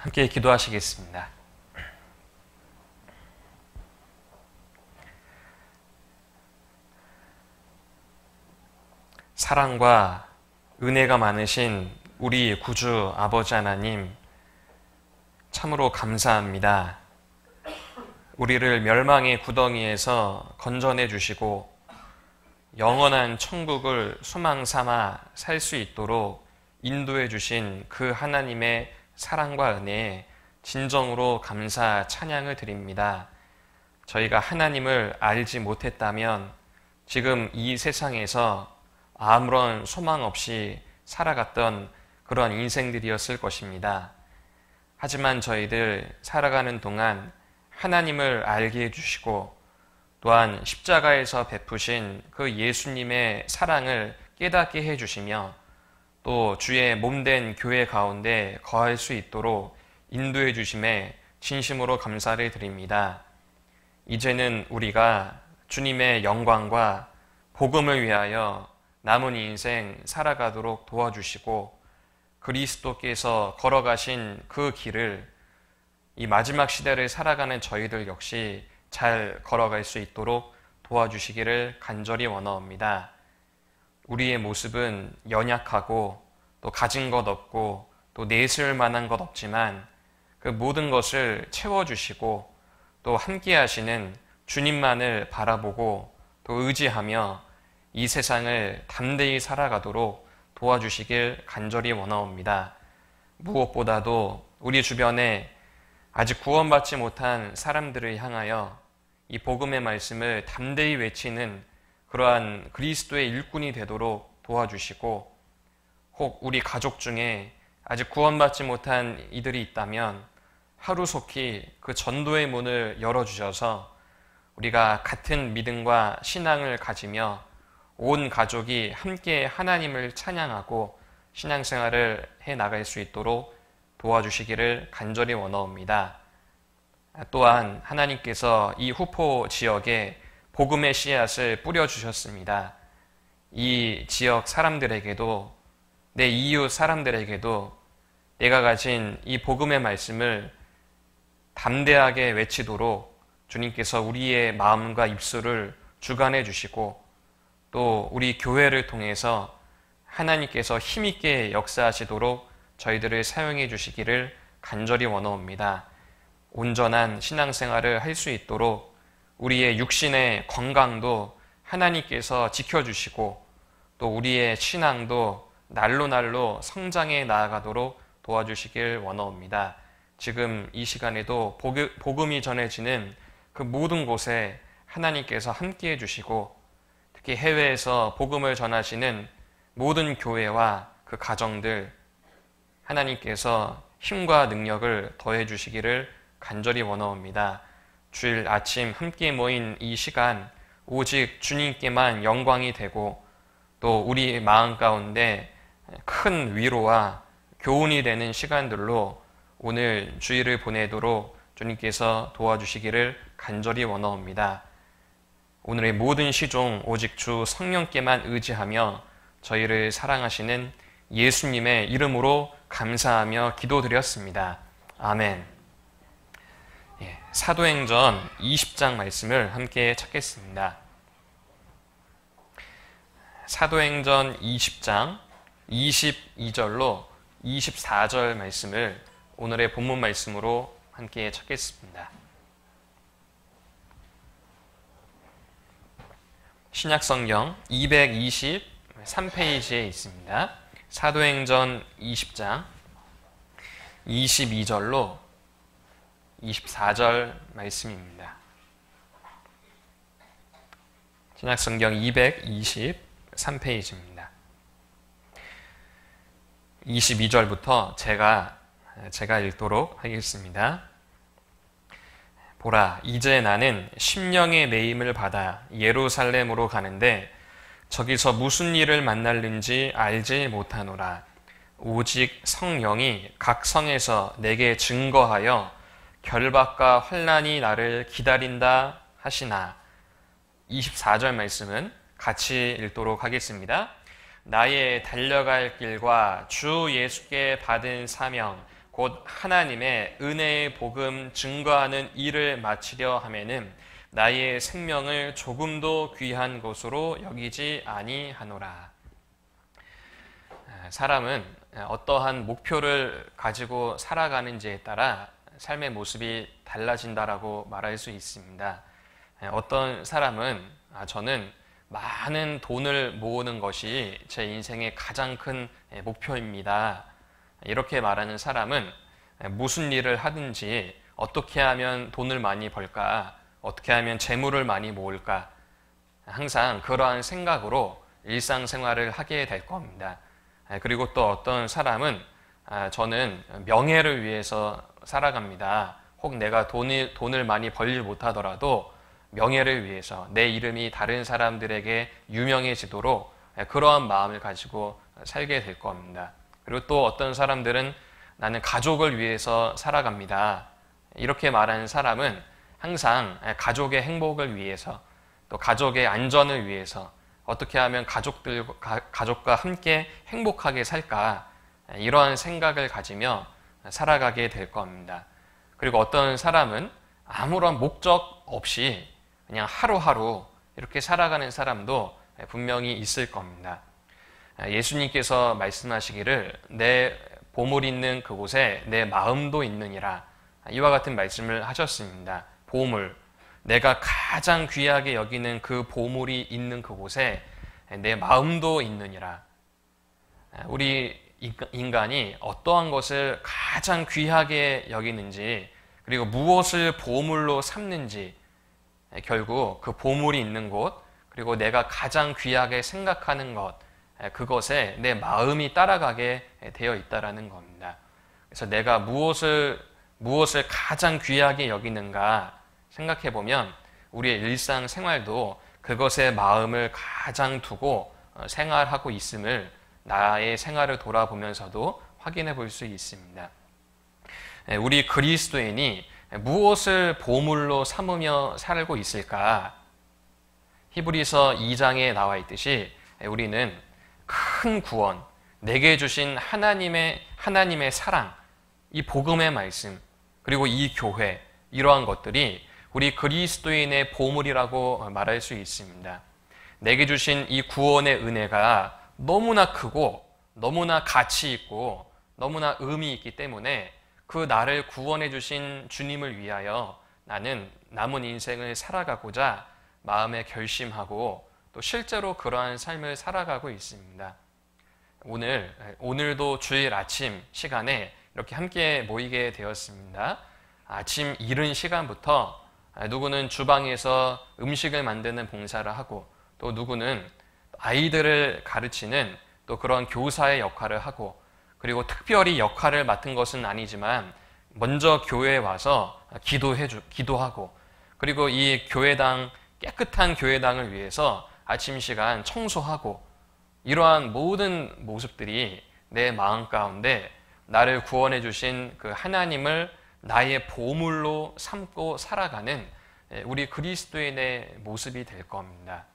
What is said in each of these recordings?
함께 기도하시겠습니다. 사랑과 은혜가 많으신 우리 구주 아버지 하나님, 참으로 감사합니다. 우리를 멸망의 구덩이에서 건져내 주시고 영원한 천국을 소망 삼아 살 수 있도록 인도해 주신 그 하나님의 사랑과 은혜에 진정으로 감사 찬양을 드립니다. 저희가 하나님을 알지 못했다면 지금 이 세상에서 아무런 소망 없이 살아갔던 그런 인생들이었을 것입니다. 하지만 저희들 살아가는 동안 하나님을 알게 해주시고 또한 십자가에서 베푸신 그 예수님의 사랑을 깨닫게 해주시며 또 주의 몸된 교회 가운데 거할 수 있도록 인도해 주심에 진심으로 감사를 드립니다. 이제는 우리가 주님의 영광과 복음을 위하여 남은 인생 살아가도록 도와주시고 그리스도께서 걸어가신 그 길을 이 마지막 시대를 살아가는 저희들 역시 잘 걸어갈 수 있도록 도와주시기를 간절히 원하옵니다. 우리의 모습은 연약하고 또 가진 것 없고 또 내세울 만한 것 없지만 그 모든 것을 채워주시고 또 함께 하시는 주님만을 바라보고 또 의지하며 이 세상을 담대히 살아가도록 도와주시길 간절히 원하옵니다. 무엇보다도 우리 주변에 아직 구원받지 못한 사람들을 향하여 이 복음의 말씀을 담대히 외치는 그러한 그리스도의 일꾼이 되도록 도와주시고 혹 우리 가족 중에 아직 구원받지 못한 이들이 있다면 하루속히 그 전도의 문을 열어주셔서 우리가 같은 믿음과 신앙을 가지며 온 가족이 함께 하나님을 찬양하고 신앙생활을 해나갈 수 있도록 도와주시기를 간절히 원하옵니다. 또한 하나님께서 이 후포 지역에 복음의 씨앗을 뿌려주셨습니다. 이 지역 사람들에게도 내 이웃 사람들에게도 내가 가진 이 복음의 말씀을 담대하게 외치도록 주님께서 우리의 마음과 입술을 주관해 주시고 또 우리 교회를 통해서 하나님께서 힘있게 역사하시도록 저희들을 사용해 주시기를 간절히 원하옵니다. 온전한 신앙생활을 할 수 있도록 우리의 육신의 건강도 하나님께서 지켜주시고 또 우리의 신앙도 날로 성장해 나아가도록 도와주시길 원하옵니다. 지금 이 시간에도 복음이 전해지는 그 모든 곳에 하나님께서 함께해 주시고 특히 해외에서 복음을 전하시는 모든 교회와 그 가정들 하나님께서 힘과 능력을 더해 주시기를 간절히 원하옵니다. 주일 아침 함께 모인 이 시간 오직 주님께만 영광이 되고 또 우리 마음 가운데 큰 위로와 교훈이 되는 시간들로 오늘 주일을 보내도록 주님께서 도와주시기를 간절히 원하옵니다. 오늘의 모든 시종 오직 주 성령께만 의지하며 저희를 사랑하시는 예수님의 이름으로 감사하며 기도드렸습니다. 아멘. 사도행전 20장 말씀을 함께 찾겠습니다. 사도행전 20장 22절로 24절 말씀을 오늘의 본문 말씀으로 함께 찾겠습니다. 신약성경 223페이지에 있습니다. 사도행전 20장 22절로 24절 말씀입니다. 신약성경 223페이지입니다. 22절부터 제가 읽도록 하겠습니다. 보라, 이제 나는 심령의 매임을 받아 예루살렘으로 가는데 저기서 무슨 일을 만날는지 알지 못하노라. 오직 성령이 각 성에서 내게 증거하여 결박과 환난이 나를 기다린다 하시나. 24절 말씀은 같이 읽도록 하겠습니다. 나의 달려갈 길과 주 예수께 받은 사명 곧 하나님의 은혜의 복음 증거하는 일을 마치려 하면은 나의 생명을 조금도 귀한 것으로 여기지 아니하노라. 사람은 어떠한 목표를 가지고 살아가는지에 따라 삶의 모습이 달라진다라고 말할 수 있습니다. 어떤 사람은 저는 많은 돈을 모으는 것이 제 인생의 가장 큰 목표입니다. 이렇게 말하는 사람은 무슨 일을 하든지 어떻게 하면 돈을 많이 벌까, 어떻게 하면 재물을 많이 모을까, 항상 그러한 생각으로 일상생활을 하게 될 겁니다. 그리고 또 어떤 사람은 저는 명예를 위해서 살아갑니다. 혹 내가 돈을 많이 벌지 못하더라도 명예를 위해서 내 이름이 다른 사람들에게 유명해지도록 그러한 마음을 가지고 살게 될 겁니다. 그리고 또 어떤 사람들은 나는 가족을 위해서 살아갑니다. 이렇게 말하는 사람은 항상 가족의 행복을 위해서 또 가족의 안전을 위해서 어떻게 하면 가족과 함께 행복하게 살까 이러한 생각을 가지며 살아가게 될 겁니다. 그리고 어떤 사람은 아무런 목적 없이 그냥 하루하루 이렇게 살아가는 사람도 분명히 있을 겁니다. 예수님께서 말씀하시기를 내 보물 있는 그곳에 내 마음도 있느니라 이와 같은 말씀을 하셨습니다. 보물, 내가 가장 귀하게 여기는 그 보물이 있는 그곳에 내 마음도 있느니라. 우리 인간이 어떠한 것을 가장 귀하게 여기는지 그리고 무엇을 보물로 삼는지 결국 그 보물이 있는 곳 그리고 내가 가장 귀하게 생각하는 것 그것에 내 마음이 따라가게 되어 있다라는 겁니다. 그래서 내가 무엇을 가장 귀하게 여기는가 생각해 보면 우리의 일상생활도 그것에 마음을 가장 두고 생활하고 있음을 나의 생활을 돌아보면서도 확인해 볼 수 있습니다. 우리 그리스도인이 무엇을 보물로 삼으며 살고 있을까? 히브리서 2장에 나와 있듯이 우리는 큰 구원, 내게 주신 하나님의 사랑, 이 복음의 말씀, 그리고 이 교회, 이러한 것들이 우리 그리스도인의 보물이라고 말할 수 있습니다. 내게 주신 이 구원의 은혜가 너무나 크고 너무나 가치 있고 너무나 의미 있기 때문에 그 나를 구원해 주신 주님을 위하여 나는 남은 인생을 살아가고자 마음에 결심하고 또 실제로 그러한 삶을 살아가고 있습니다. 오늘도 주일 아침 시간에 이렇게 함께 모이게 되었습니다. 아침 이른 시간부터 누구는 주방에서 음식을 만드는 봉사를 하고 또 누구는 아이들을 가르치는 또 그런 교사의 역할을 하고 그리고 특별히 역할을 맡은 것은 아니지만 먼저 교회에 와서 기도하고 그리고 이 깨끗한 교회당을 위해서 아침 시간 청소하고 이러한 모든 모습들이 내 마음 가운데 나를 구원해 주신 그 하나님을 나의 보물로 삼고 살아가는 우리 그리스도인의 모습이 될 겁니다.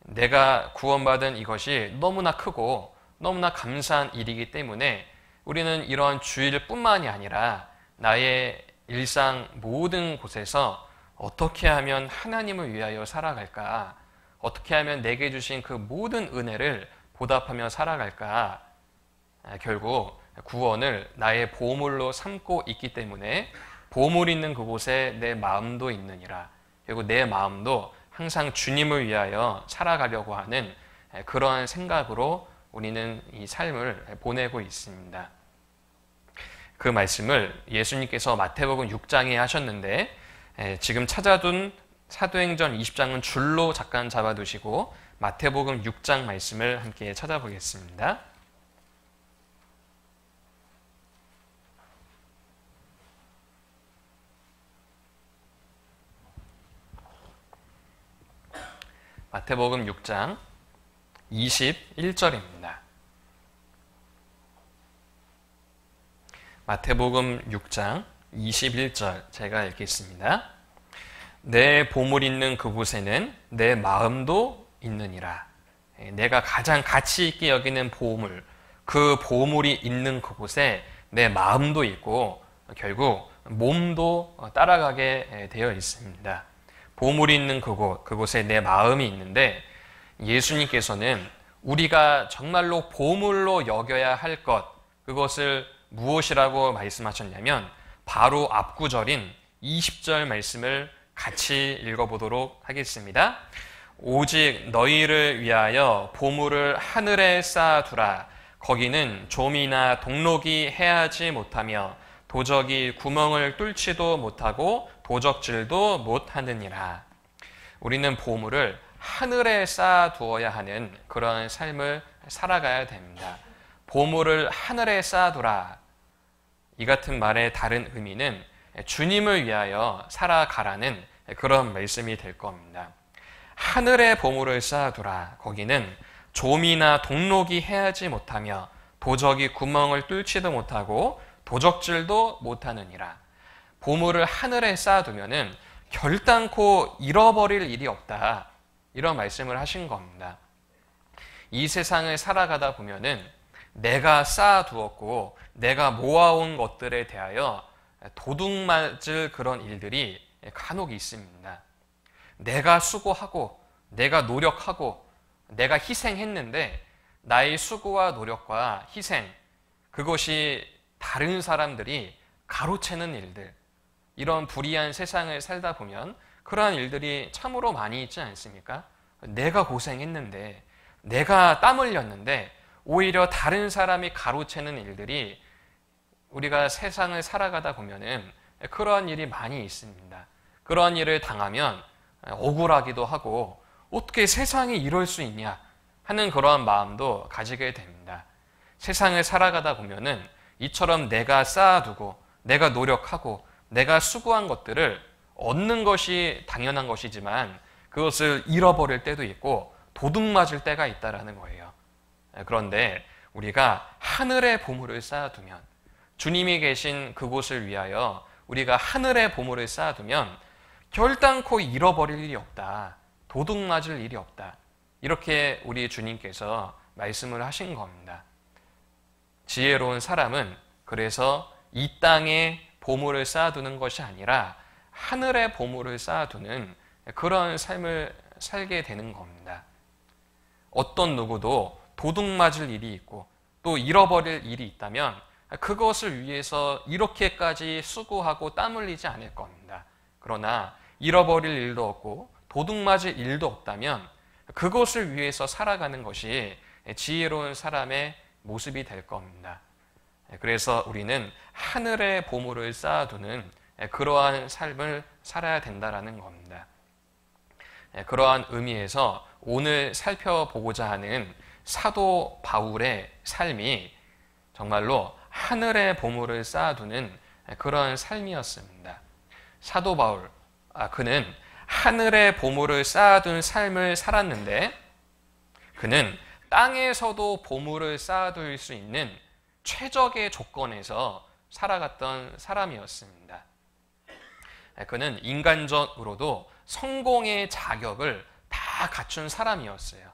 내가 구원받은 이것이 너무나 크고 너무나 감사한 일이기 때문에 우리는 이러한 주일뿐만이 아니라 나의 일상 모든 곳에서 어떻게 하면 하나님을 위하여 살아갈까? 어떻게 하면 내게 주신 그 모든 은혜를 보답하며 살아갈까? 결국 구원을 나의 보물로 삼고 있기 때문에 보물 있는 그곳에 내 마음도 있느니라. 그리고 내 마음도 항상 주님을 위하여 살아가려고 하는 그러한 생각으로 우리는 이 삶을 보내고 있습니다. 그 말씀을 예수님께서 마태복음 6장에 하셨는데 지금 찾아둔 사도행전 20장은 줄로 잠깐 잡아두시고 마태복음 6장 말씀을 함께 찾아보겠습니다. 마태복음 6장 21절입니다. 마태복음 6장 21절 제가 읽겠습니다. 내 보물 있는 그곳에는 내 마음도 있느니라. 내가 가장 가치 있게 여기는 보물, 그 보물이 있는 그곳에 내 마음도 있고 결국 몸도 따라가게 되어 있습니다. 보물이 있는 그곳에 내 마음이 있는데 예수님께서는 우리가 정말로 보물로 여겨야 할 것, 그것을 무엇이라고 말씀하셨냐면 바로 앞구절인 20절 말씀을 같이 읽어보도록 하겠습니다. 오직 너희를 위하여 보물을 하늘에 쌓아두라. 거기는 좀이나 동록이 해하지 못하며 도적이 구멍을 뚫지도 못하고 도적질도 못하느니라. 우리는 보물을 하늘에 쌓아두어야 하는 그런 삶을 살아가야 됩니다. 보물을 하늘에 쌓아두라. 이 같은 말의 다른 의미는 주님을 위하여 살아가라는 그런 말씀이 될 겁니다. 하늘에 보물을 쌓아두라. 거기는 좀이나 동록이 해하지 못하며 도적이 구멍을 뚫지도 못하고 도적질도 못하느니라. 보물을 하늘에 쌓아두면은 결단코 잃어버릴 일이 없다. 이런 말씀을 하신 겁니다. 이 세상을 살아가다 보면은 내가 쌓아두었고 내가 모아온 것들에 대하여 도둑맞을 그런 일들이 간혹 있습니다. 내가 수고하고 내가 노력하고 내가 희생했는데 나의 수고와 노력과 희생, 그것이 다른 사람들이 가로채는 일들, 이런 불의한 세상을 살다 보면 그러한 일들이 참으로 많이 있지 않습니까? 내가 고생했는데 내가 땀 흘렸는데 오히려 다른 사람이 가로채는 일들이 우리가 세상을 살아가다 보면은 그러한 일이 많이 있습니다. 그러한 일을 당하면 억울하기도 하고 어떻게 세상이 이럴 수 있냐 하는 그러한 마음도 가지게 됩니다. 세상을 살아가다 보면은 이처럼 내가 쌓아두고 내가 노력하고 내가 수고한 것들을 얻는 것이 당연한 것이지만 그것을 잃어버릴 때도 있고 도둑맞을 때가 있다라는 거예요. 그런데 우리가 하늘의 보물을 쌓아두면, 주님이 계신 그곳을 위하여 우리가 하늘의 보물을 쌓아두면 결단코 잃어버릴 일이 없다. 도둑맞을 일이 없다. 이렇게 우리 주님께서 말씀을 하신 겁니다. 지혜로운 사람은 그래서 이 땅에 보물을 쌓아두는 것이 아니라 하늘의 보물을 쌓아두는 그런 삶을 살게 되는 겁니다. 어떤 누구도 도둑맞을 일이 있고 또 잃어버릴 일이 있다면 그것을 위해서 이렇게까지 수고하고 땀 흘리지 않을 겁니다. 그러나 잃어버릴 일도 없고 도둑맞을 일도 없다면 그것을 위해서 살아가는 것이 지혜로운 사람의 모습이 될 겁니다. 그래서 우리는 하늘의 보물을 쌓아두는 그러한 삶을 살아야 된다는 겁니다. 그러한 의미에서 오늘 살펴보고자 하는 사도 바울의 삶이 정말로 하늘의 보물을 쌓아두는 그런 삶이었습니다. 사도 바울, 그는 하늘의 보물을 쌓아둔 삶을 살았는데 그는 땅에서도 보물을 쌓아둘 수 있는 최적의 조건에서 살아갔던 사람이었습니다. 그는 인간적으로도 성공의 자격을 다 갖춘 사람이었어요.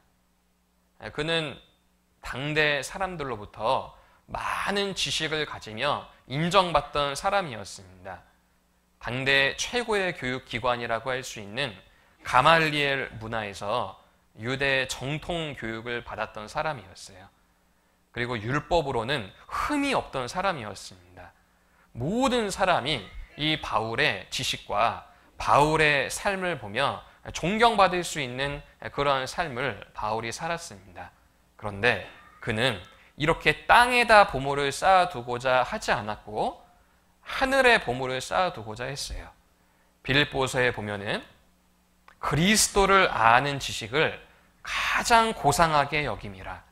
그는 당대 사람들로부터 많은 지식을 가지며 인정받던 사람이었습니다. 당대 최고의 교육기관이라고 할 수 있는 가말리엘 문화에서 유대 정통 교육을 받았던 사람이었어요. 그리고 율법으로는 흠이 없던 사람이었습니다. 모든 사람이 이 바울의 지식과 바울의 삶을 보며 존경받을 수 있는 그런 삶을 바울이 살았습니다. 그런데 그는 이렇게 땅에다 보물을 쌓아두고자 하지 않았고 하늘에 보물을 쌓아두고자 했어요. 빌립보서에 보면은 그리스도를 아는 지식을 가장 고상하게 여김이라.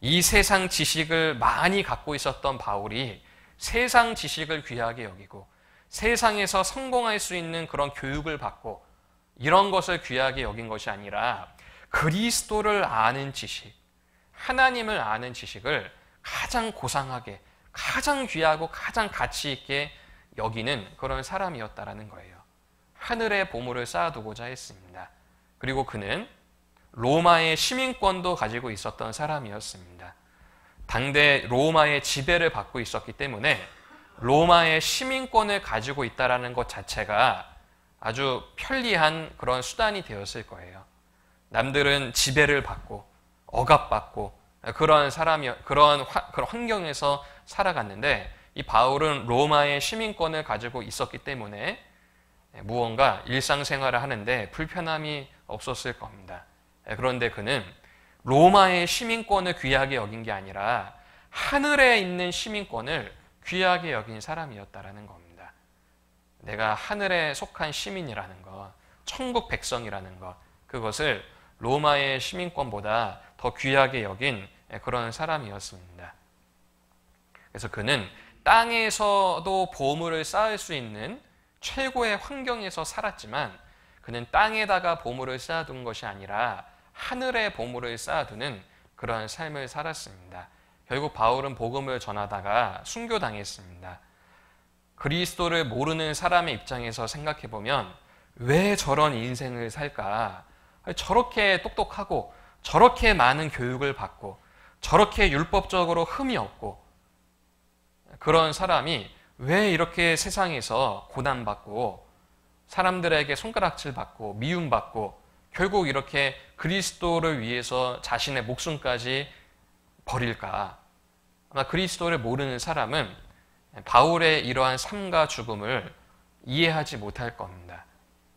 이 세상 지식을 많이 갖고 있었던 바울이 세상 지식을 귀하게 여기고 세상에서 성공할 수 있는 그런 교육을 받고 이런 것을 귀하게 여긴 것이 아니라 그리스도를 아는 지식, 하나님을 아는 지식을 가장 고상하게, 가장 귀하고 가장 가치 있게 여기는 그런 사람이었다라는 거예요. 하늘의 보물을 쌓아두고자 했습니다. 그리고 그는 로마의 시민권도 가지고 있었던 사람이었습니다. 당대 로마의 지배를 받고 있었기 때문에 로마의 시민권을 가지고 있다는 것 자체가 아주 편리한 그런 수단이 되었을 거예요. 남들은 지배를 받고 억압받고 그런 그런 환경에서 살아갔는데 이 바울은 로마의 시민권을 가지고 있었기 때문에 무언가 일상생활을 하는데 불편함이 없었을 겁니다. 그런데 그는 로마의 시민권을 귀하게 여긴 게 아니라 하늘에 있는 시민권을 귀하게 여긴 사람이었다라는 겁니다. 내가 하늘에 속한 시민이라는 것, 천국 백성이라는 것, 그것을 로마의 시민권보다 더 귀하게 여긴 그런 사람이었습니다. 그래서 그는 땅에서도 보물을 쌓을 수 있는 최고의 환경에서 살았지만 그는 땅에다가 보물을 쌓아둔 것이 아니라 하늘에 보물을 쌓아두는 그러한 삶을 살았습니다. 결국 바울은 복음을 전하다가 순교당했습니다. 그리스도를 모르는 사람의 입장에서 생각해보면 왜 저런 인생을 살까? 저렇게 똑똑하고 저렇게 많은 교육을 받고 저렇게 율법적으로 흠이 없고 그런 사람이 왜 이렇게 세상에서 고난받고 사람들에게 손가락질 받고 미움받고 결국 이렇게 그리스도를 위해서 자신의 목숨까지 버릴까? 아마 그리스도를 모르는 사람은 바울의 이러한 삶과 죽음을 이해하지 못할 겁니다.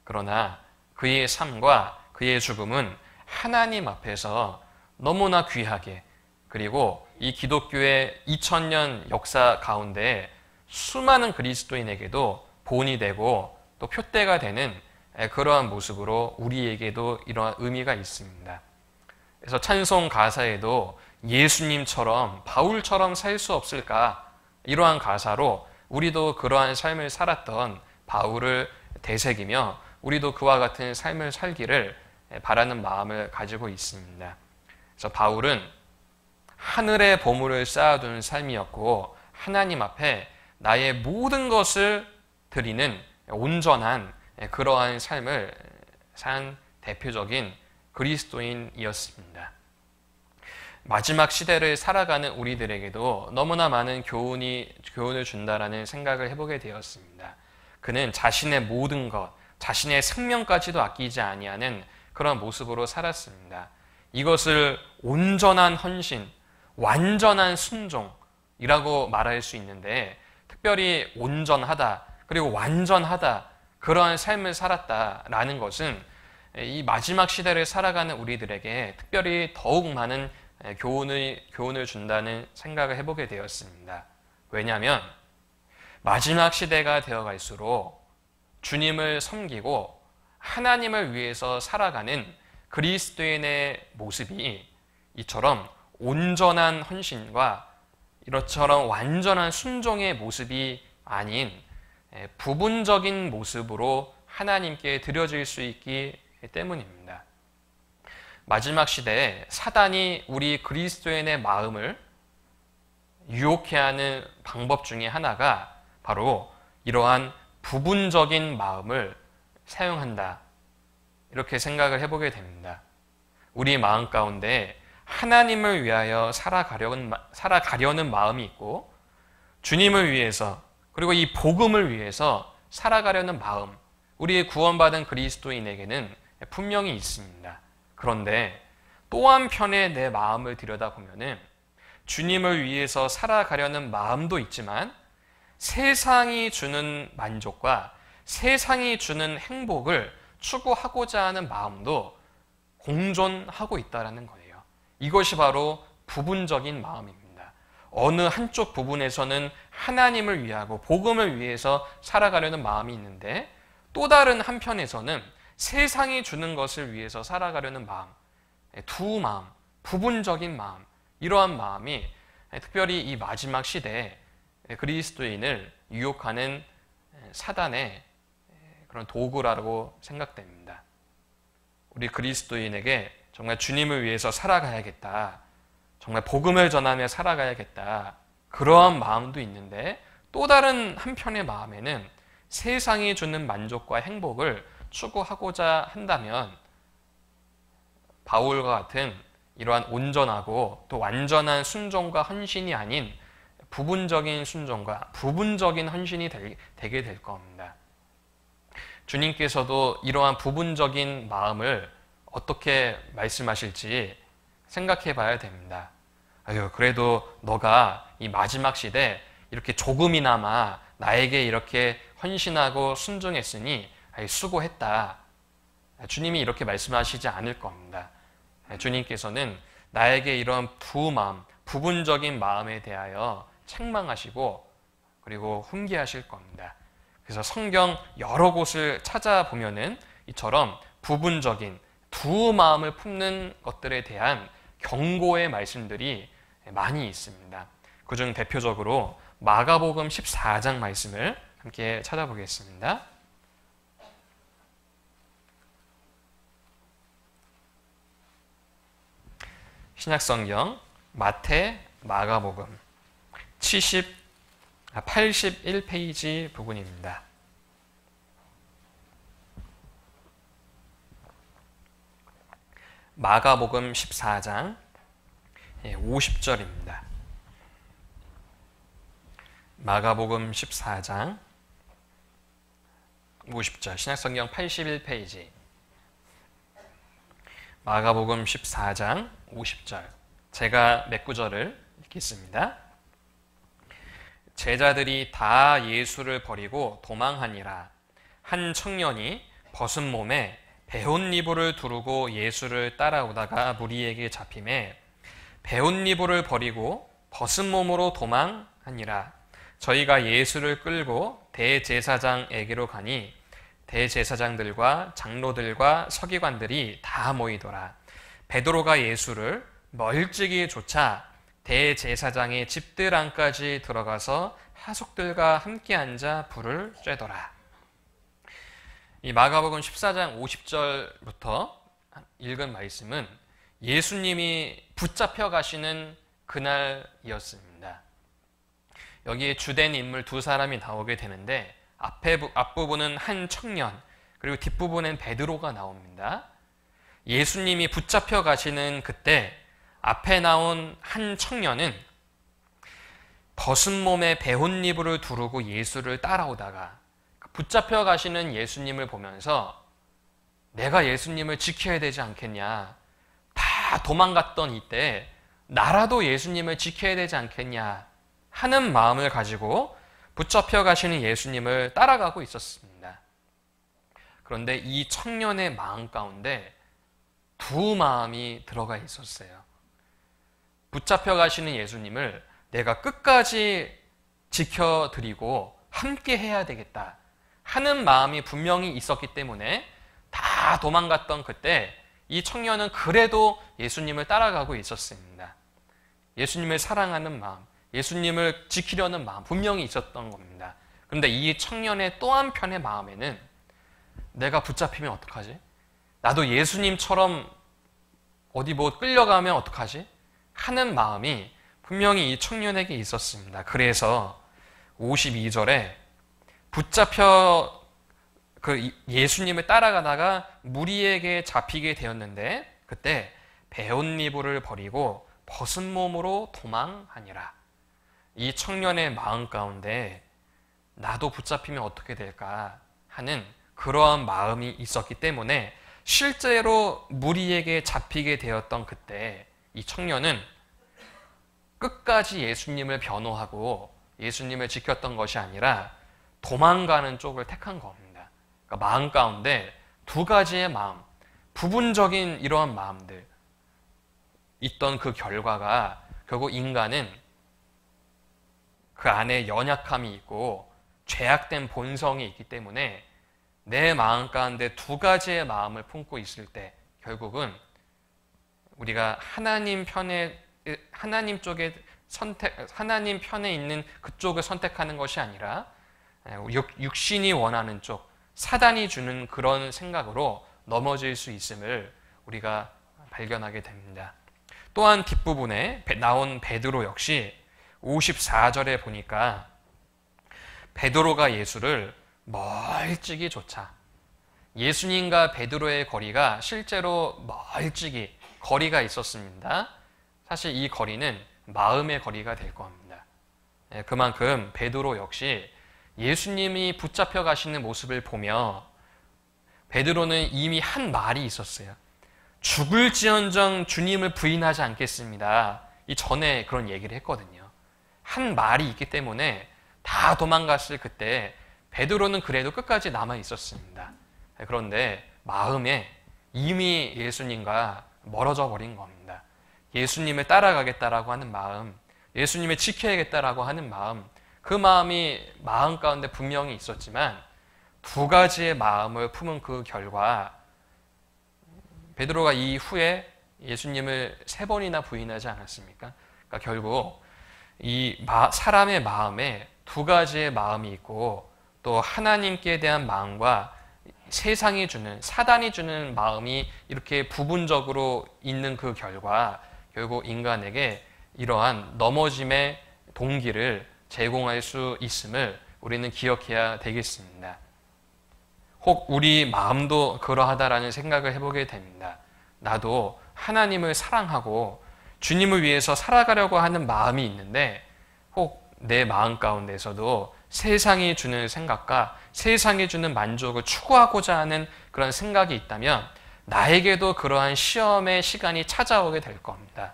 그러나 그의 삶과 그의 죽음은 하나님 앞에서 너무나 귀하게 그리고 이 기독교의 2000년 역사 가운데 수많은 그리스도인에게도 본이 되고 또 표대가 되는 그러한 모습으로 우리에게도 이러한 의미가 있습니다. 그래서 찬송 가사에도 예수님처럼 바울처럼 살 수 없을까? 이러한 가사로 우리도 그러한 삶을 살았던 바울을 되새기며 우리도 그와 같은 삶을 살기를 바라는 마음을 가지고 있습니다. 그래서 바울은 하늘의 보물을 쌓아둔 삶이었고 하나님 앞에 나의 모든 것을 드리는 온전한 그러한 삶을 산 대표적인 그리스도인이었습니다. 마지막 시대를 살아가는 우리들에게도 너무나 많은 교훈을 준다라는 생각을 해보게 되었습니다. 그는 자신의 모든 것, 자신의 생명까지도 아끼지 아니하는 그런 모습으로 살았습니다. 이것을 온전한 헌신, 완전한 순종이라고 말할 수 있는데 특별히 온전하다, 그리고 완전하다, 그러한 삶을 살았다라는 것은 이 마지막 시대를 살아가는 우리들에게 특별히 더욱 많은 교훈을 준다는 생각을 해보게 되었습니다. 왜냐하면 마지막 시대가 되어갈수록 주님을 섬기고 하나님을 위해서 살아가는 그리스도인의 모습이 이처럼 온전한 헌신과 이처럼 완전한 순종의 모습이 아닌 부분적인 모습으로 하나님께 드려질 수 있기 때문입니다. 마지막 시대에 사단이 우리 그리스도인의 마음을 유혹해 하는 방법 중에 하나가 바로 이러한 부분적인 마음을 사용한다. 이렇게 생각을 해보게 됩니다. 우리 마음 가운데 하나님을 위하여 살아가려는 마음이 있고 주님을 위해서 그리고 이 복음을 위해서 살아가려는 마음, 우리의 구원받은 그리스도인에게는 분명히 있습니다. 그런데 또 한편에 내 마음을 들여다보면은 주님을 위해서 살아가려는 마음도 있지만 세상이 주는 만족과 세상이 주는 행복을 추구하고자 하는 마음도 공존하고 있다는 거예요. 이것이 바로 부분적인 마음입니다. 어느 한쪽 부분에서는 하나님을 위하고 복음을 위해서 살아가려는 마음이 있는데 또 다른 한편에서는 세상이 주는 것을 위해서 살아가려는 마음, 두 마음, 부분적인 마음, 이러한 마음이 특별히 이 마지막 시대에 그리스도인을 유혹하는 사단의 그런 도구라고 생각됩니다. 우리 그리스도인에게 정말 주님을 위해서 살아가야겠다, 정말 복음을 전하며 살아가야겠다, 그러한 마음도 있는데 또 다른 한편의 마음에는 세상이 주는 만족과 행복을 추구하고자 한다면 바울과 같은 이러한 온전하고 또 완전한 순종과 헌신이 아닌 부분적인 순종과 부분적인 헌신이 되게 될 겁니다. 주님께서도 이러한 부분적인 마음을 어떻게 말씀하실지 생각해 봐야 됩니다. 그래도 너가 이 마지막 시대 이렇게 조금이나마 나에게 이렇게 헌신하고 순종했으니 수고했다. 주님이 이렇게 말씀하시지 않을 겁니다. 주님께서는 나에게 이런 부마음, 부분적인 마음에 대하여 책망하시고 그리고 훈계하실 겁니다. 그래서 성경 여러 곳을 찾아보면은 이처럼 부분적인 두 마음을 품는 것들에 대한 경고의 말씀들이 많이 있습니다. 그중 대표적으로 마가복음 14장 말씀을 함께 찾아보겠습니다. 신약성경 마태, 마가복음 81페이지 부분입니다. 마가복음 14장 50절입니다. 마가복음 14장 50절, 신약성경 81페이지 마가복음 14장 50절, 제가 몇 구절을 읽겠습니다. 제자들이 다 예수를 버리고 도망하니라. 한 청년이 벗은 몸에 베옷니불을 두르고 예수를 따라오다가 무리에게 잡히매 베옷니불을 버리고 벗은 몸으로 도망하니라. 저희가 예수를 끌고 대제사장에게로 가니 대제사장들과 장로들과 서기관들이 다 모이더라. 베드로가 예수를 멀찍이 쫓아 대제사장의 집들 안까지 들어가서 하숙들과 함께 앉아 불을 쬐더라. 이 마가복음 14장 50절부터 읽은 말씀은 예수님이 붙잡혀 가시는 그날이었습니다. 여기에 주된 인물 두 사람이 나오게 되는데 앞부분은 한 청년, 그리고 뒷부분엔 베드로가 나옵니다. 예수님이 붙잡혀 가시는 그때 앞에 나온 한 청년은 벗은 몸에 베옷니불을 두르고 예수를 따라오다가 붙잡혀 가시는 예수님을 보면서 내가 예수님을 지켜야 되지 않겠냐, 다 도망갔던 이때 나라도 예수님을 지켜야 되지 않겠냐 하는 마음을 가지고 붙잡혀 가시는 예수님을 따라가고 있었습니다. 그런데 이 청년의 마음 가운데 두 마음이 들어가 있었어요. 붙잡혀 가시는 예수님을 내가 끝까지 지켜드리고 함께 해야 되겠다 하는 마음이 분명히 있었기 때문에 다 도망갔던 그때 이 청년은 그래도 예수님을 따라가고 있었습니다. 예수님을 사랑하는 마음, 예수님을 지키려는 마음 분명히 있었던 겁니다. 그런데 이 청년의 또 한편의 마음에는 내가 붙잡히면 어떡하지? 나도 예수님처럼 어디 뭐 끌려가면 어떡하지? 하는 마음이 분명히 이 청년에게 있었습니다. 그래서 52절에 붙잡혀 예수님을 따라가다가 무리에게 잡히게 되었는데 그때 베옷니불을 버리고 벗은 몸으로 도망하니라. 이 청년의 마음 가운데 나도 붙잡히면 어떻게 될까 하는 그러한 마음이 있었기 때문에 실제로 무리에게 잡히게 되었던 그때 이 청년은 끝까지 예수님을 변호하고 예수님을 지켰던 것이 아니라 도망가는 쪽을 택한 겁니다. 그러니까 마음 가운데 두 가지의 마음, 부분적인 이러한 마음들 있던 그 결과가 결국 인간은 그 안에 연약함이 있고 죄악된 본성이 있기 때문에 내 마음 가운데 두 가지의 마음을 품고 있을 때 결국은 우리가 하나님 쪽에 하나님 편에 있는 그쪽을 선택하는 것이 아니라 육신이 원하는 쪽, 사단이 주는 그런 생각으로 넘어질 수 있음을 우리가 발견하게 됩니다. 또한 뒷부분에 나온 베드로 역시 54절에 보니까 베드로가 예수를 멀찍이 쫓아 예수님과 베드로의 거리가 실제로 멀찍이 거리가 있었습니다. 사실 이 거리는 마음의 거리가 될 겁니다. 그만큼 베드로 역시 예수님이 붙잡혀 가시는 모습을 보며 베드로는 이미 한 말이 있었어요. 죽을지언정 주님을 부인하지 않겠습니다. 이 전에 그런 얘기를 했거든요. 한 말이 있기 때문에 다 도망갔을 그때 베드로는 그래도 끝까지 남아 있었습니다. 그런데 마음에 이미 예수님과 멀어져 버린 겁니다. 예수님을 따라가겠다라고 하는 마음, 예수님을 지켜야겠다라고 하는 마음, 그 마음이 마음 가운데 분명히 있었지만 두 가지의 마음을 품은 그 결과 베드로가 이후에 예수님을 3번이나 부인하지 않았습니까? 그러니까 결국 이 사람의 마음에 두 가지의 마음이 있고 또 하나님께 대한 마음과 세상이 주는, 사단이 주는 마음이 이렇게 부분적으로 있는 그 결과 결국 인간에게 이러한 넘어짐의 동기를 제공할 수 있음을 우리는 기억해야 되겠습니다. 혹 우리 마음도 그러하다라는 생각을 해보게 됩니다. 나도 하나님을 사랑하고 주님을 위해서 살아가려고 하는 마음이 있는데 혹 내 마음 가운데서도 세상이 주는 생각과 세상이 주는 만족을 추구하고자 하는 그런 생각이 있다면 나에게도 그러한 시험의 시간이 찾아오게 될 겁니다.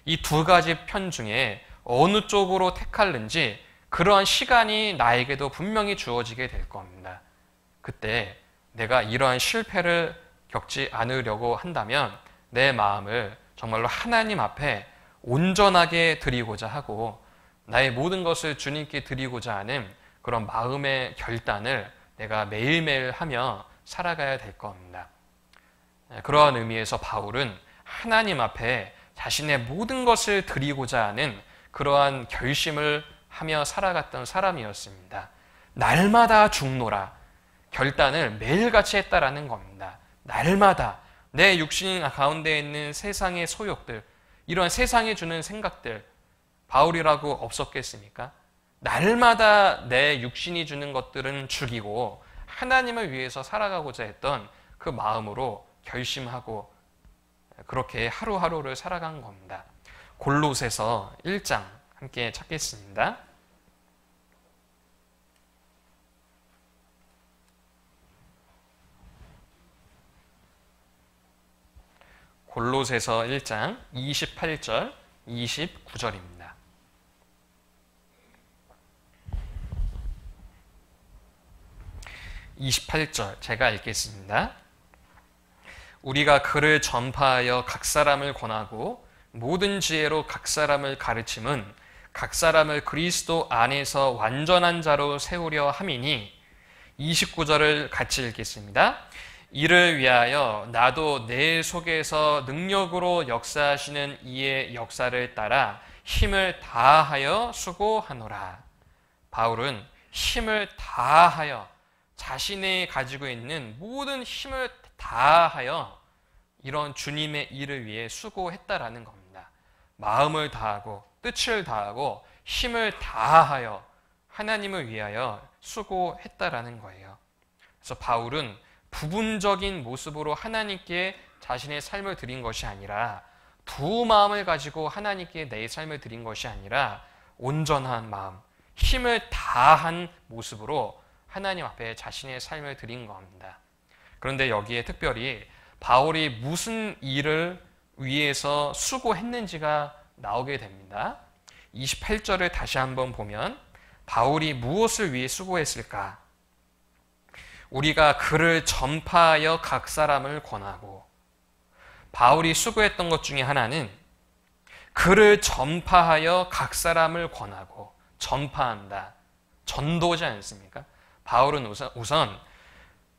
이 두 가지 편 중에 어느 쪽으로 택할는지 그러한 시간이 나에게도 분명히 주어지게 될 겁니다. 그때 내가 이러한 실패를 겪지 않으려고 한다면 내 마음을 정말로 하나님 앞에 온전하게 드리고자 하고 나의 모든 것을 주님께 드리고자 하는 그런 마음의 결단을 내가 매일매일 하며 살아가야 될 겁니다. 그러한 의미에서 바울은 하나님 앞에 자신의 모든 것을 드리고자 하는 그러한 결심을 하며 살아갔던 사람이었습니다. 날마다 죽노라 결단을 매일같이 했다라는 겁니다. 날마다 내 육신 가운데 있는 세상의 소욕들, 이런 세상이 주는 생각들, 바울이라고 없었겠습니까? 날마다 내 육신이 주는 것들은 죽이고 하나님을 위해서 살아가고자 했던 그 마음으로 결심하고 그렇게 하루하루를 살아간 겁니다. 골로새서 1장 함께 찾겠습니다. 골로새서 1장 28절, 29절입니다. 28절 제가 읽겠습니다. 우리가 그를 전파하여 각 사람을 권하고 모든 지혜로 각 사람을 가르침은 각 사람을 그리스도 안에서 완전한 자로 세우려 함이니 29절을 같이 읽겠습니다. 이를 위하여 나도 내 속에서 능력으로 역사하시는 이의 역사를 따라 힘을 다하여 수고하노라. 바울은 힘을 다하여 자신이 가지고 있는 모든 힘을 다하여 이런 주님의 일을 위해 수고했다라는 겁니다. 마음을 다하고 뜻을 다하고 힘을 다하여 하나님을 위하여 수고했다라는 거예요. 그래서 바울은 부분적인 모습으로 하나님께 자신의 삶을 드린 것이 아니라 두 마음을 가지고 하나님께 내 삶을 드린 것이 아니라 온전한 마음, 힘을 다한 모습으로 하나님 앞에 자신의 삶을 드린 겁니다. 그런데 여기에 특별히 바울이 무슨 일을 위해서 수고했는지가 나오게 됩니다. 28절을 다시 한번 보면 바울이 무엇을 위해 수고했을까? 우리가 그를 전파하여 각 사람을 권하고, 바울이 수고했던 것 중에 하나는 그를 전파하여 각 사람을 권하고, 전파한다. 전도지 않습니까? 바울은 우선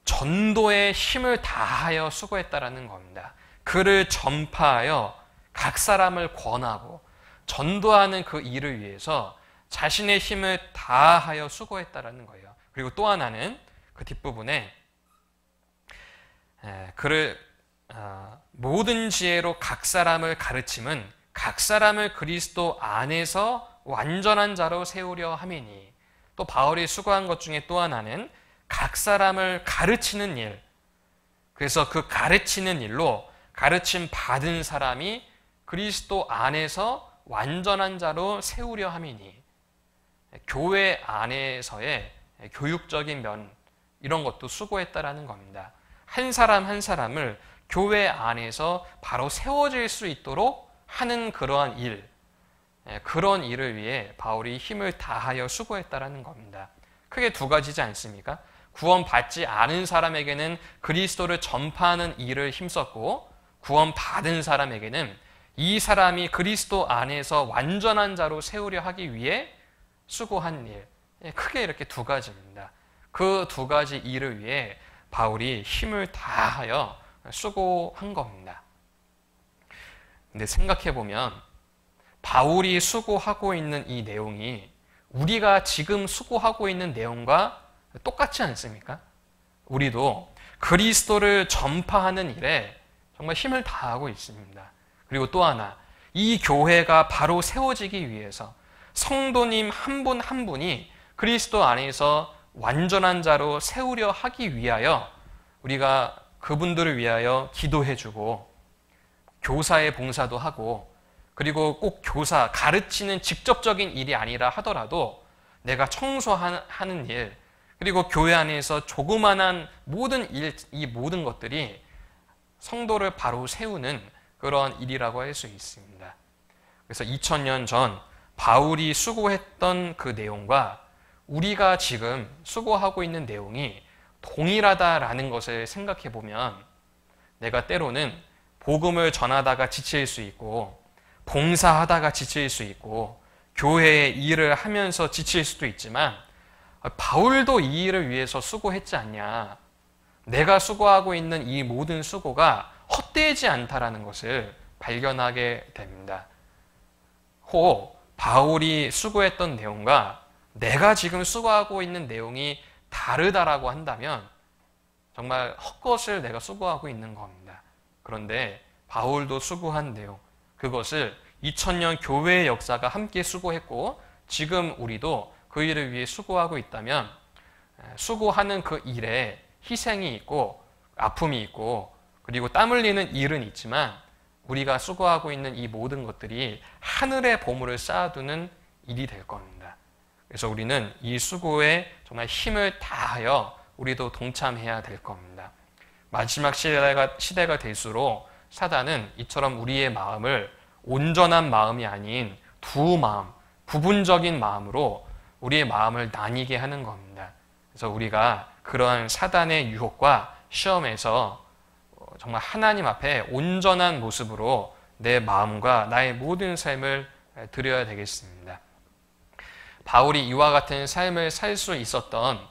전도에 힘을 다하여 수고했다라는 겁니다. 그를 전파하여 각 사람을 권하고 전도하는 그 일을 위해서 자신의 힘을 다하여 수고했다라는 거예요. 그리고 또 하나는 그 뒷부분에 그를 모든 지혜로 각 사람을 가르침은 각 사람을 그리스도 안에서 완전한 자로 세우려 함이니, 또 바울이 수고한 것 중에 또 하나는 각 사람을 가르치는 일. 그래서 그 가르치는 일로 가르침 받은 사람이 그리스도 안에서 완전한 자로 세우려 함이니, 교회 안에서의 교육적인 면, 이런 것도 수고했다라는 겁니다. 한 사람 한 사람을 교회 안에서 바로 세워질 수 있도록 하는 그러한 일, 그런 일을 위해 바울이 힘을 다하여 수고했다라는 겁니다. 크게 두 가지지 않습니까? 구원받지 않은 사람에게는 그리스도를 전파하는 일을 힘썼고, 구원받은 사람에게는 이 사람이 그리스도 안에서 완전한 자로 세우려 하기 위해 수고한 일, 크게 이렇게 두 가지입니다. 그 두 가지 일을 위해 바울이 힘을 다하여 수고한 겁니다. 근데 생각해보면 바울이 수고하고 있는 이 내용이 우리가 지금 수고하고 있는 내용과 똑같지 않습니까? 우리도 그리스도를 전파하는 일에 정말 힘을 다하고 있습니다. 그리고 또 하나, 이 교회가 바로 세워지기 위해서 성도님 한 분 한 분이 그리스도 안에서 완전한 자로 세우려 하기 위하여 우리가 그분들을 위하여 기도해주고 교사의 봉사도 하고, 그리고 꼭 교사, 가르치는 직접적인 일이 아니라 하더라도 내가 청소하는 일, 그리고 교회 안에서 조그만한 모든 일, 이 모든 것들이 성도를 바로 세우는 그런 일이라고 할 수 있습니다. 그래서 2000년 전 바울이 수고했던 그 내용과 우리가 지금 수고하고 있는 내용이 동일하다라는 것을 생각해 보면, 내가 때로는 복음을 전하다가 지칠 수 있고, 봉사하다가 지칠 수 있고, 교회의 일을 하면서 지칠 수도 있지만, 바울도 이 일을 위해서 수고했지 않냐, 내가 수고하고 있는 이 모든 수고가 헛되지 않다라는 것을 발견하게 됩니다. 혹 바울이 수고했던 내용과 내가 지금 수고하고 있는 내용이 다르다라고 한다면 정말 헛것을 내가 수고하고 있는 겁니다. 그런데 바울도 수고한 내용, 그것을 2000년 교회의 역사가 함께 수고했고 지금 우리도 그 일을 위해 수고하고 있다면, 수고하는 그 일에 희생이 있고 아픔이 있고 그리고 땀 흘리는 일은 있지만, 우리가 수고하고 있는 이 모든 것들이 하늘의 보물을 쌓아두는 일이 될 겁니다. 그래서 우리는 이 수고에 정말 힘을 다하여 우리도 동참해야 될 겁니다. 마지막 시대가 될수록 사단은 이처럼 우리의 마음을 온전한 마음이 아닌 두 마음, 부분적인 마음으로 우리의 마음을 나뉘게 하는 겁니다. 그래서 우리가 그러한 사단의 유혹과 시험에서 정말 하나님 앞에 온전한 모습으로 내 마음과 나의 모든 삶을 드려야 되겠습니다. 바울이 이와 같은 삶을 살 수 있었던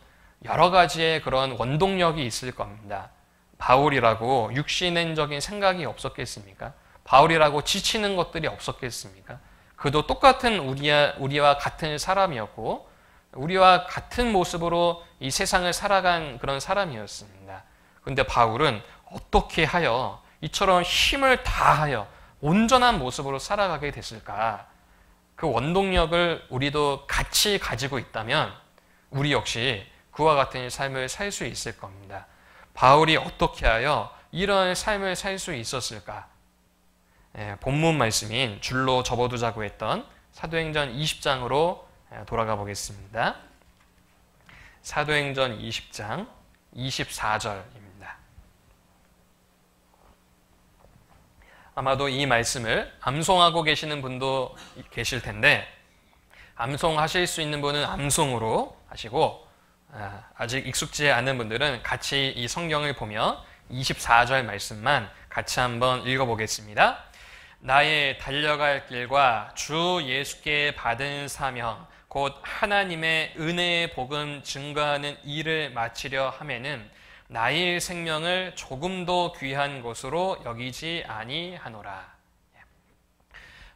여러 가지의 그런 원동력이 있을 겁니다. 바울이라고 육신적인 생각이 없었겠습니까? 바울이라고 지치는 것들이 없었겠습니까? 그도 똑같은 우리와 같은 사람이었고 우리와 같은 모습으로 이 세상을 살아간 그런 사람이었습니다. 그런데 바울은 어떻게 하여 이처럼 힘을 다하여 온전한 모습으로 살아가게 됐을까? 그 원동력을 우리도 같이 가지고 있다면 우리 역시 그와 같은 삶을 살 수 있을 겁니다. 바울이 어떻게 하여 이런 삶을 살 수 있었을까? 본문 말씀인 줄로 접어두자고 했던 사도행전 20장으로 돌아가 보겠습니다. 사도행전 20장 24절입니다. 아마도 이 말씀을 암송하고 계시는 분도 계실 텐데, 암송하실 수 있는 분은 암송으로 하시고 아직 익숙지 않은 분들은 같이 이 성경을 보며 24절 말씀만 같이 한번 읽어보겠습니다. 나의 달려갈 길과 주 예수께 받은 사명 곧 하나님의 은혜의 복음 증거하는 일을 마치려 하면은 나의 생명을 조금도 귀한 것으로 여기지 아니하노라.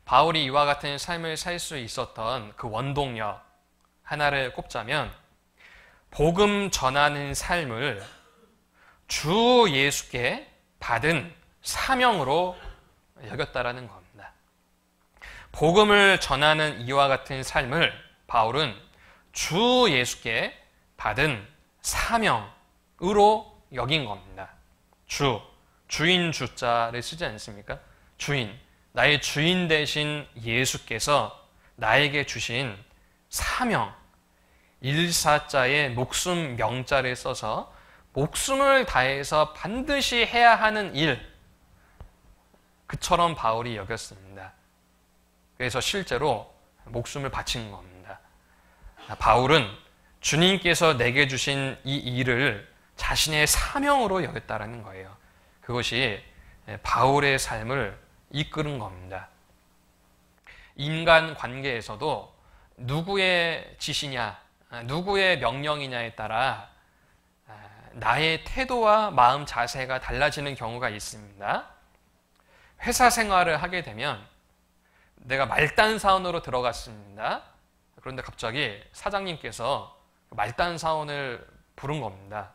바울이 이와 같은 삶을 살 수 있었던 그 원동력 하나를 꼽자면 복음 전하는 삶을 주 예수께 받은 사명으로 여겼다라는 겁니다. 복음을 전하는 이와 같은 삶을 바울은 주 예수께 받은 사명으로 여긴 겁니다. 주 주인 주자를 쓰지 않습니까? 주인, 나의 주인 되신 예수께서 나에게 주신 사명, 일사자의 목숨 명자를 써서 목숨을 다해서 반드시 해야 하는 일, 그처럼 바울이 여겼습니다. 그래서 실제로 목숨을 바친 겁니다. 바울은 주님께서 내게 주신 이 일을 자신의 사명으로 여겼다라는 거예요. 그것이 바울의 삶을 이끄는 겁니다. 인간 관계에서도 누구의 지시냐, 누구의 명령이냐에 따라 나의 태도와 마음 자세가 달라지는 경우가 있습니다. 회사 생활을 하게 되면 내가 말단 사원으로 들어갔습니다. 그런데 갑자기 사장님께서 말단 사원을 부른 겁니다.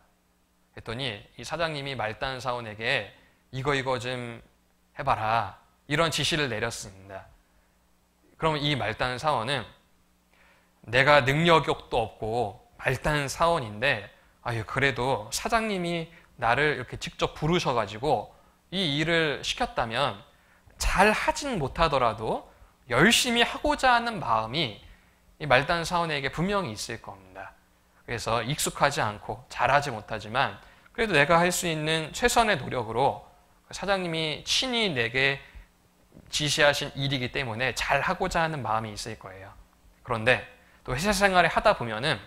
그랬더니 이 사장님이 말단 사원에게 이거 좀 해봐라, 이런 지시를 내렸습니다. 그러면 이 말단 사원은 내가 능력도 없고 말단 사원인데 그래도 사장님이 나를 이렇게 직접 부르셔가지고 이 일을 시켰다면 잘 하진 못하더라도 열심히 하고자 하는 마음이 이 말단 사원에게 분명히 있을 겁니다. 그래서 익숙하지 않고 잘하지 못하지만 그래도 내가 할 수 있는 최선의 노력으로 사장님이 친히 내게 지시하신 일이기 때문에 잘 하고자 하는 마음이 있을 거예요. 그런데 또 회사 생활을 하다 보면은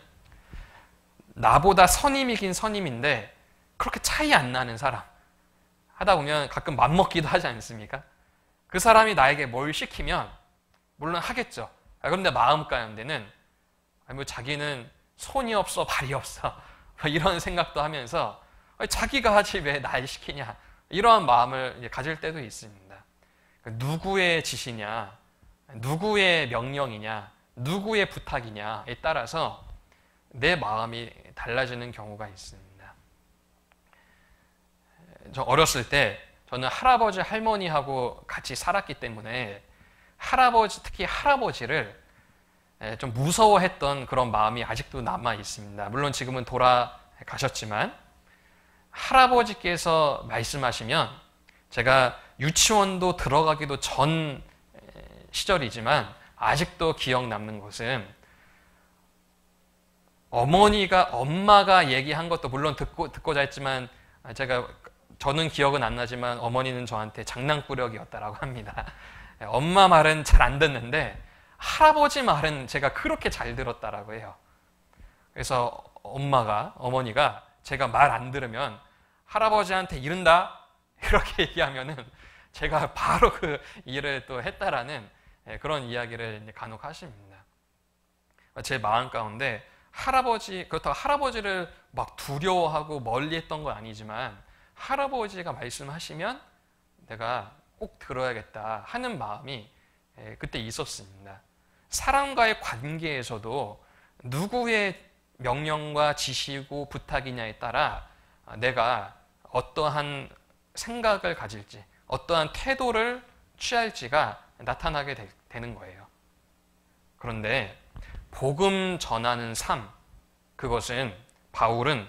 나보다 선임이긴 선임인데 그렇게 차이 안 나는 사람 하다 보면 가끔 맘먹기도 하지 않습니까? 그 사람이 나에게 뭘 시키면 물론 하겠죠. 그런데 마음 가운데는 자기는 손이 없어 발이 없어 이런 생각도 하면서 자기가 하지 왜 날 시키냐, 이러한 마음을 가질 때도 있습니다. 누구의 지시냐, 누구의 명령이냐, 누구의 부탁이냐에 따라서 내 마음이 달라지는 경우가 있습니다. 저 어렸을 때 저는 할아버지 할머니하고 같이 살았기 때문에 특히 할아버지를 좀 무서워했던 그런 마음이 아직도 남아 있습니다. 물론 지금은 돌아가셨지만 할아버지께서 말씀하시면 제가 유치원도 들어가기도 전 시절이지만 아직도 기억 남는 것은 엄마가 얘기한 것도 물론 듣고자 했지만 저는 기억은 안 나지만 어머니는 저한테 장난꾸러기였다라고 합니다. 엄마 말은 잘 안 듣는데 할아버지 말은 제가 그렇게 잘 들었다라고 해요. 그래서 어머니가 제가 말 안 들으면 할아버지한테 이른다 이렇게 얘기하면은 제가 바로 그 일을 또 했다라는 그런 이야기를 간혹 하십니다. 제 마음 가운데 그렇다고 할아버지를 막 두려워하고 멀리했던 건 아니지만 할아버지가 말씀하시면 내가 꼭 들어야겠다 하는 마음이 그때 있었습니다. 사람과의 관계에서도 누구의 명령과 지시고 부탁이냐에 따라 내가 어떠한 생각을 가질지, 어떠한 태도를 취할지가 나타나게 되는 거예요. 그런데 복음 전하는 삶, 그것은 바울은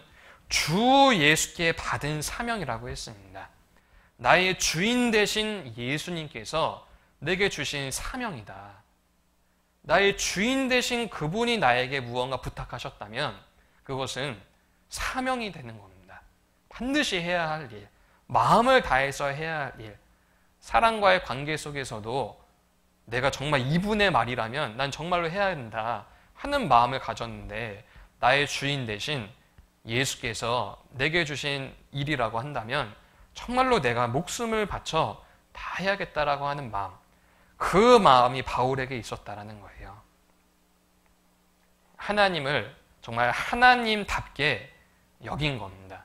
주 예수께 받은 사명이라고 했습니다. 나의 주인 되신 예수님께서 내게 주신 사명이다. 나의 주인 되신 그분이 나에게 무언가 부탁하셨다면 그것은 사명이 되는 겁니다. 반드시 해야 할 일, 마음을 다해서 해야 할 일, 사람과의 관계 속에서도 내가 정말 이분의 말이라면 난 정말로 해야 된다 하는 마음을 가졌는데 나의 주인 대신 예수께서 내게 주신 일이라고 한다면 정말로 내가 목숨을 바쳐 다 해야겠다라고 하는 마음, 그 마음이 바울에게 있었다라는 거예요. 하나님을 정말 하나님답게 여긴 겁니다.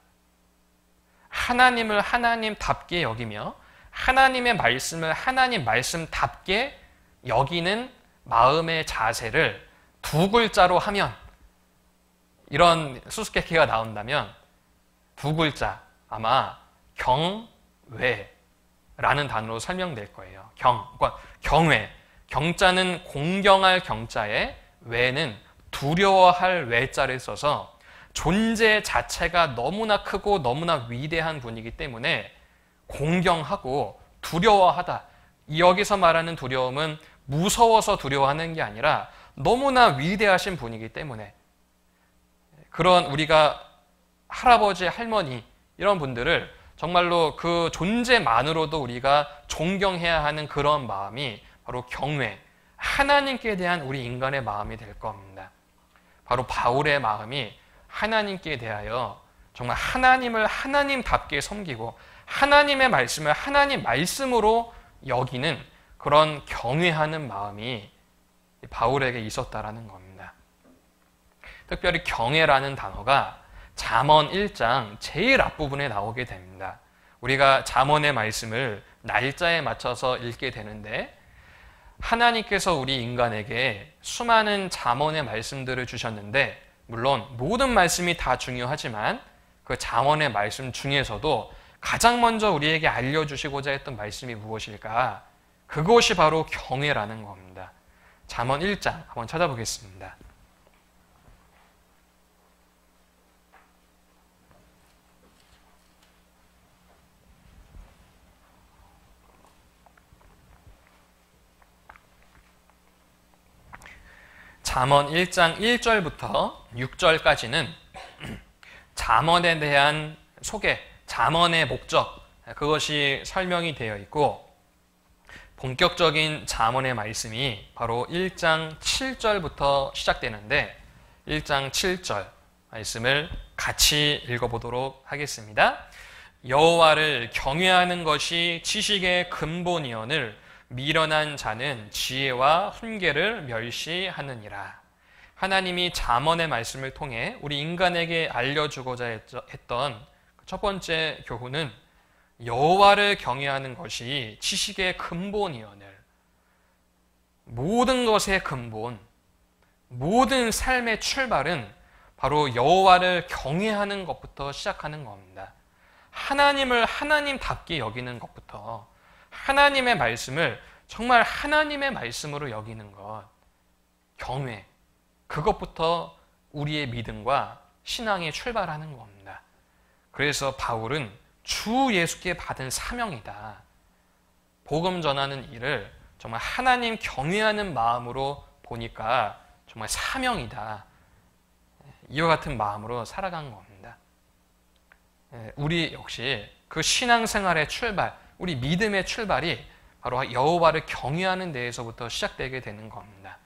하나님을 하나님답게 여기며 하나님의 말씀을 하나님 말씀답게 여기는 마음의 자세를 두 글자로 하면, 이런 수수께끼가 나온다면 두 글자, 아마 경외라는 단어로 설명될 거예요. 그러니까 경외. 경자는 공경할 경자에 외는 두려워할 외자를 써서 존재 자체가 너무나 크고 너무나 위대한 분이기 때문에 공경하고 두려워하다. 여기서 말하는 두려움은 무서워서 두려워하는 게 아니라 너무나 위대하신 분이기 때문에 그런 우리가 할아버지, 할머니 이런 분들을 정말로 그 존재만으로도 우리가 존경해야 하는 그런 마음이 바로 경외, 하나님께 대한 우리 인간의 마음이 될 겁니다. 바로 바울의 마음이 하나님께 대하여 정말 하나님을 하나님답게 섬기고 하나님의 말씀을 하나님 말씀으로 여기는 그런 경외하는 마음이 바울에게 있었다라는 겁니다. 특별히 경외라는 단어가 잠언 1장 제일 앞부분에 나오게 됩니다. 우리가 잠언의 말씀을 날짜에 맞춰서 읽게 되는데 하나님께서 우리 인간에게 수많은 잠언의 말씀들을 주셨는데 물론 모든 말씀이 다 중요하지만 그 잠언의 말씀 중에서도 가장 먼저 우리에게 알려주시고자 했던 말씀이 무엇일까? 그것이 바로 경외라는 겁니다. 잠언 1장 한번 찾아보겠습니다. 잠언 1장 1절부터 6절까지는 잠언에 대한 소개, 잠언의 목적, 그것이 설명이 되어 있고 본격적인 잠언의 말씀이 바로 1장 7절부터 시작되는데 1장 7절 말씀을 같이 읽어보도록 하겠습니다. 여호와를 경외하는 것이 지식의 근본이오늘 미련한 자는 지혜와 훈계를 멸시하느니라. 하나님이 잠언의 말씀을 통해 우리 인간에게 알려주고자 했던 첫 번째 교훈은 여호와를 경외하는 것이 지식의 근본이오늘 모든 것의 근본, 모든 삶의 출발은 바로 여호와를 경외하는 것부터 시작하는 겁니다. 하나님을 하나님답게 여기는 것부터 하나님의 말씀을 정말 하나님의 말씀으로 여기는 것, 경외, 그것부터 우리의 믿음과 신앙이 출발하는 겁니다. 그래서 바울은 주 예수께 받은 사명이다. 복음 전하는 일을 정말 하나님 경외하는 마음으로 보니까 정말 사명이다. 이와 같은 마음으로 살아간 겁니다. 우리 역시 그 신앙생활의 출발, 우리 믿음의 출발이 바로 여호와를 경외하는 데에서부터 시작되게 되는 겁니다.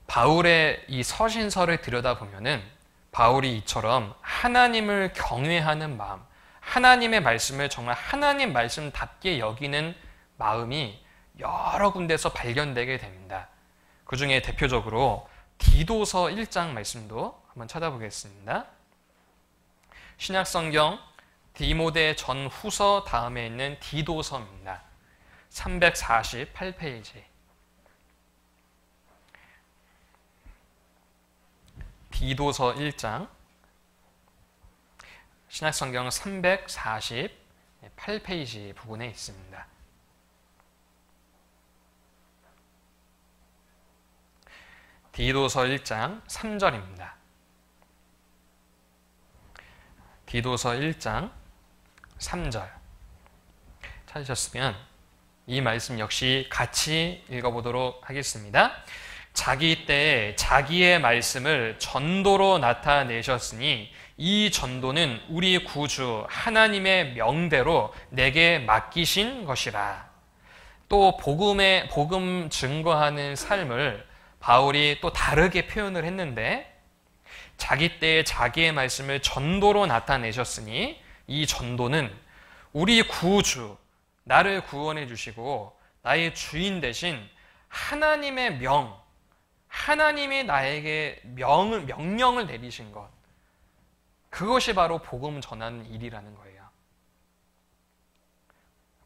바울의 이 서신서를 들여다보면은 바울이 이처럼 하나님을 경외하는 마음, 하나님의 말씀을 정말 하나님 말씀답게 여기는 마음이 여러 군데서 발견되게 됩니다. 그 중에 대표적으로 디도서 1장 말씀도 한번 찾아보겠습니다. 신약성경 디모데 전후서 다음에 있는 디도서입니다. 348페이지. 디도서 1장 신약성경 348페이지 부분에 있습니다. 디도서 1장 3절입니다. 디도서 1장 3절 찾으셨으면 이 말씀 역시 같이 읽어보도록 하겠습니다. 자기 때에 자기의 말씀을 전도로 나타내셨으니 이 전도는 우리 구주 하나님의 명대로 내게 맡기신 것이라. 또 복음 증거하는 삶을 바울이 또 다르게 표현을 했는데 자기 때에 자기의 말씀을 전도로 나타내셨으니 이 전도는 우리 구주, 나를 구원해 주시고 나의 주인 되신 하나님의 하나님이 나에게 명령을 내리신 것, 그것이 바로 복음 전하는 일이라는 거예요.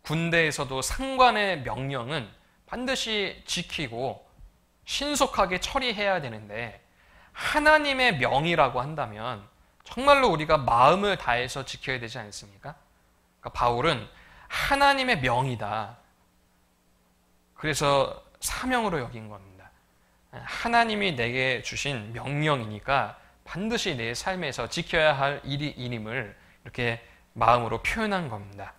군대에서도 상관의 명령은 반드시 지키고 신속하게 처리해야 되는데 하나님의 명이라고 한다면 정말로 우리가 마음을 다해서 지켜야 되지 않습니까? 그러니까 바울은 하나님의 명이다. 그래서 사명으로 여긴 겁니다. 하나님이 내게 주신 명령이니까 반드시 내 삶에서 지켜야 할 일임을 이렇게 마음으로 표현한 겁니다.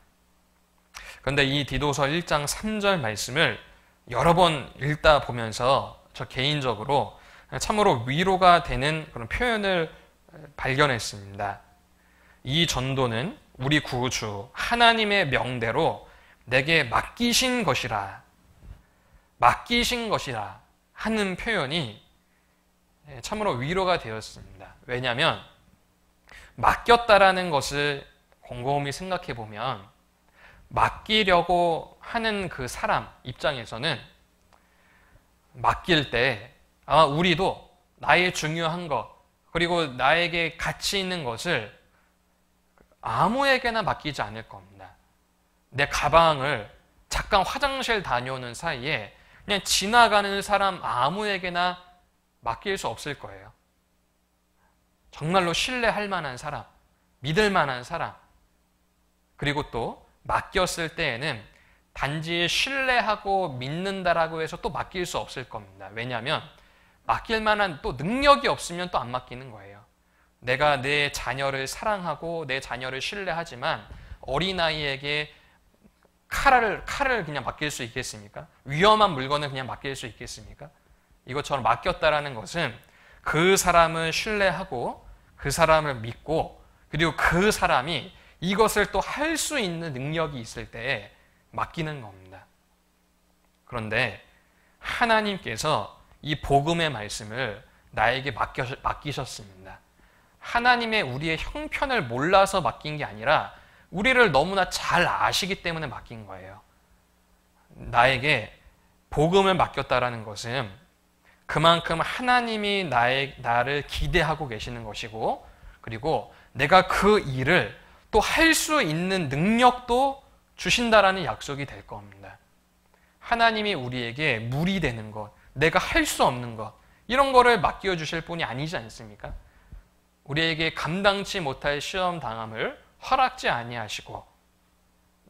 그런데 이 디도서 1장 3절 말씀을 여러 번 읽다 보면서 저 개인적으로 참으로 위로가 되는 그런 표현을 발견했습니다. 이 전도는 우리 구주 하나님의 명대로 내게 맡기신 것이라 하는 표현이 참으로 위로가 되었습니다. 왜냐하면 맡겼다라는 것을 곰곰이 생각해 보면 맡기려고 하는 그 사람 입장에서는 맡길 때 아마 우리도 나의 중요한 것 그리고 나에게 가치 있는 것을 아무에게나 맡기지 않을 겁니다. 내 가방을 잠깐 화장실 다녀오는 사이에 그냥 지나가는 사람 아무에게나 맡길 수 없을 거예요. 정말로 신뢰할 만한 사람, 믿을 만한 사람, 그리고 또 맡겼을 때에는 단지 신뢰하고 믿는다라고 해서 또 맡길 수 없을 겁니다. 왜냐하면 맡길 만한 또 능력이 없으면 또 안 맡기는 거예요. 내가 내 자녀를 사랑하고 내 자녀를 신뢰하지만 어린아이에게 칼을 그냥 맡길 수 있겠습니까? 위험한 물건을 그냥 맡길 수 있겠습니까? 이것처럼 맡겼다라는 것은 그 사람을 신뢰하고 그 사람을 믿고 그리고 그 사람이 이것을 또 할 수 있는 능력이 있을 때에 맡기는 겁니다. 그런데 하나님께서 이 복음의 말씀을 나에게 맡기셨습니다. 하나님의 우리의 형편을 몰라서 맡긴 게 아니라 우리를 너무나 잘 아시기 때문에 맡긴 거예요. 나에게 복음을 맡겼다라는 것은 그만큼 하나님이 나를 기대하고 계시는 것이고 그리고 내가 그 일을 또 할 수 있는 능력도 주신다라는 약속이 될 겁니다. 하나님이 우리에게 무리 되는 것, 내가 할 수 없는 것 이런 거를 맡겨주실 분이 아니지 않습니까? 우리에게 감당치 못할 시험 당함을 허락지 아니하시고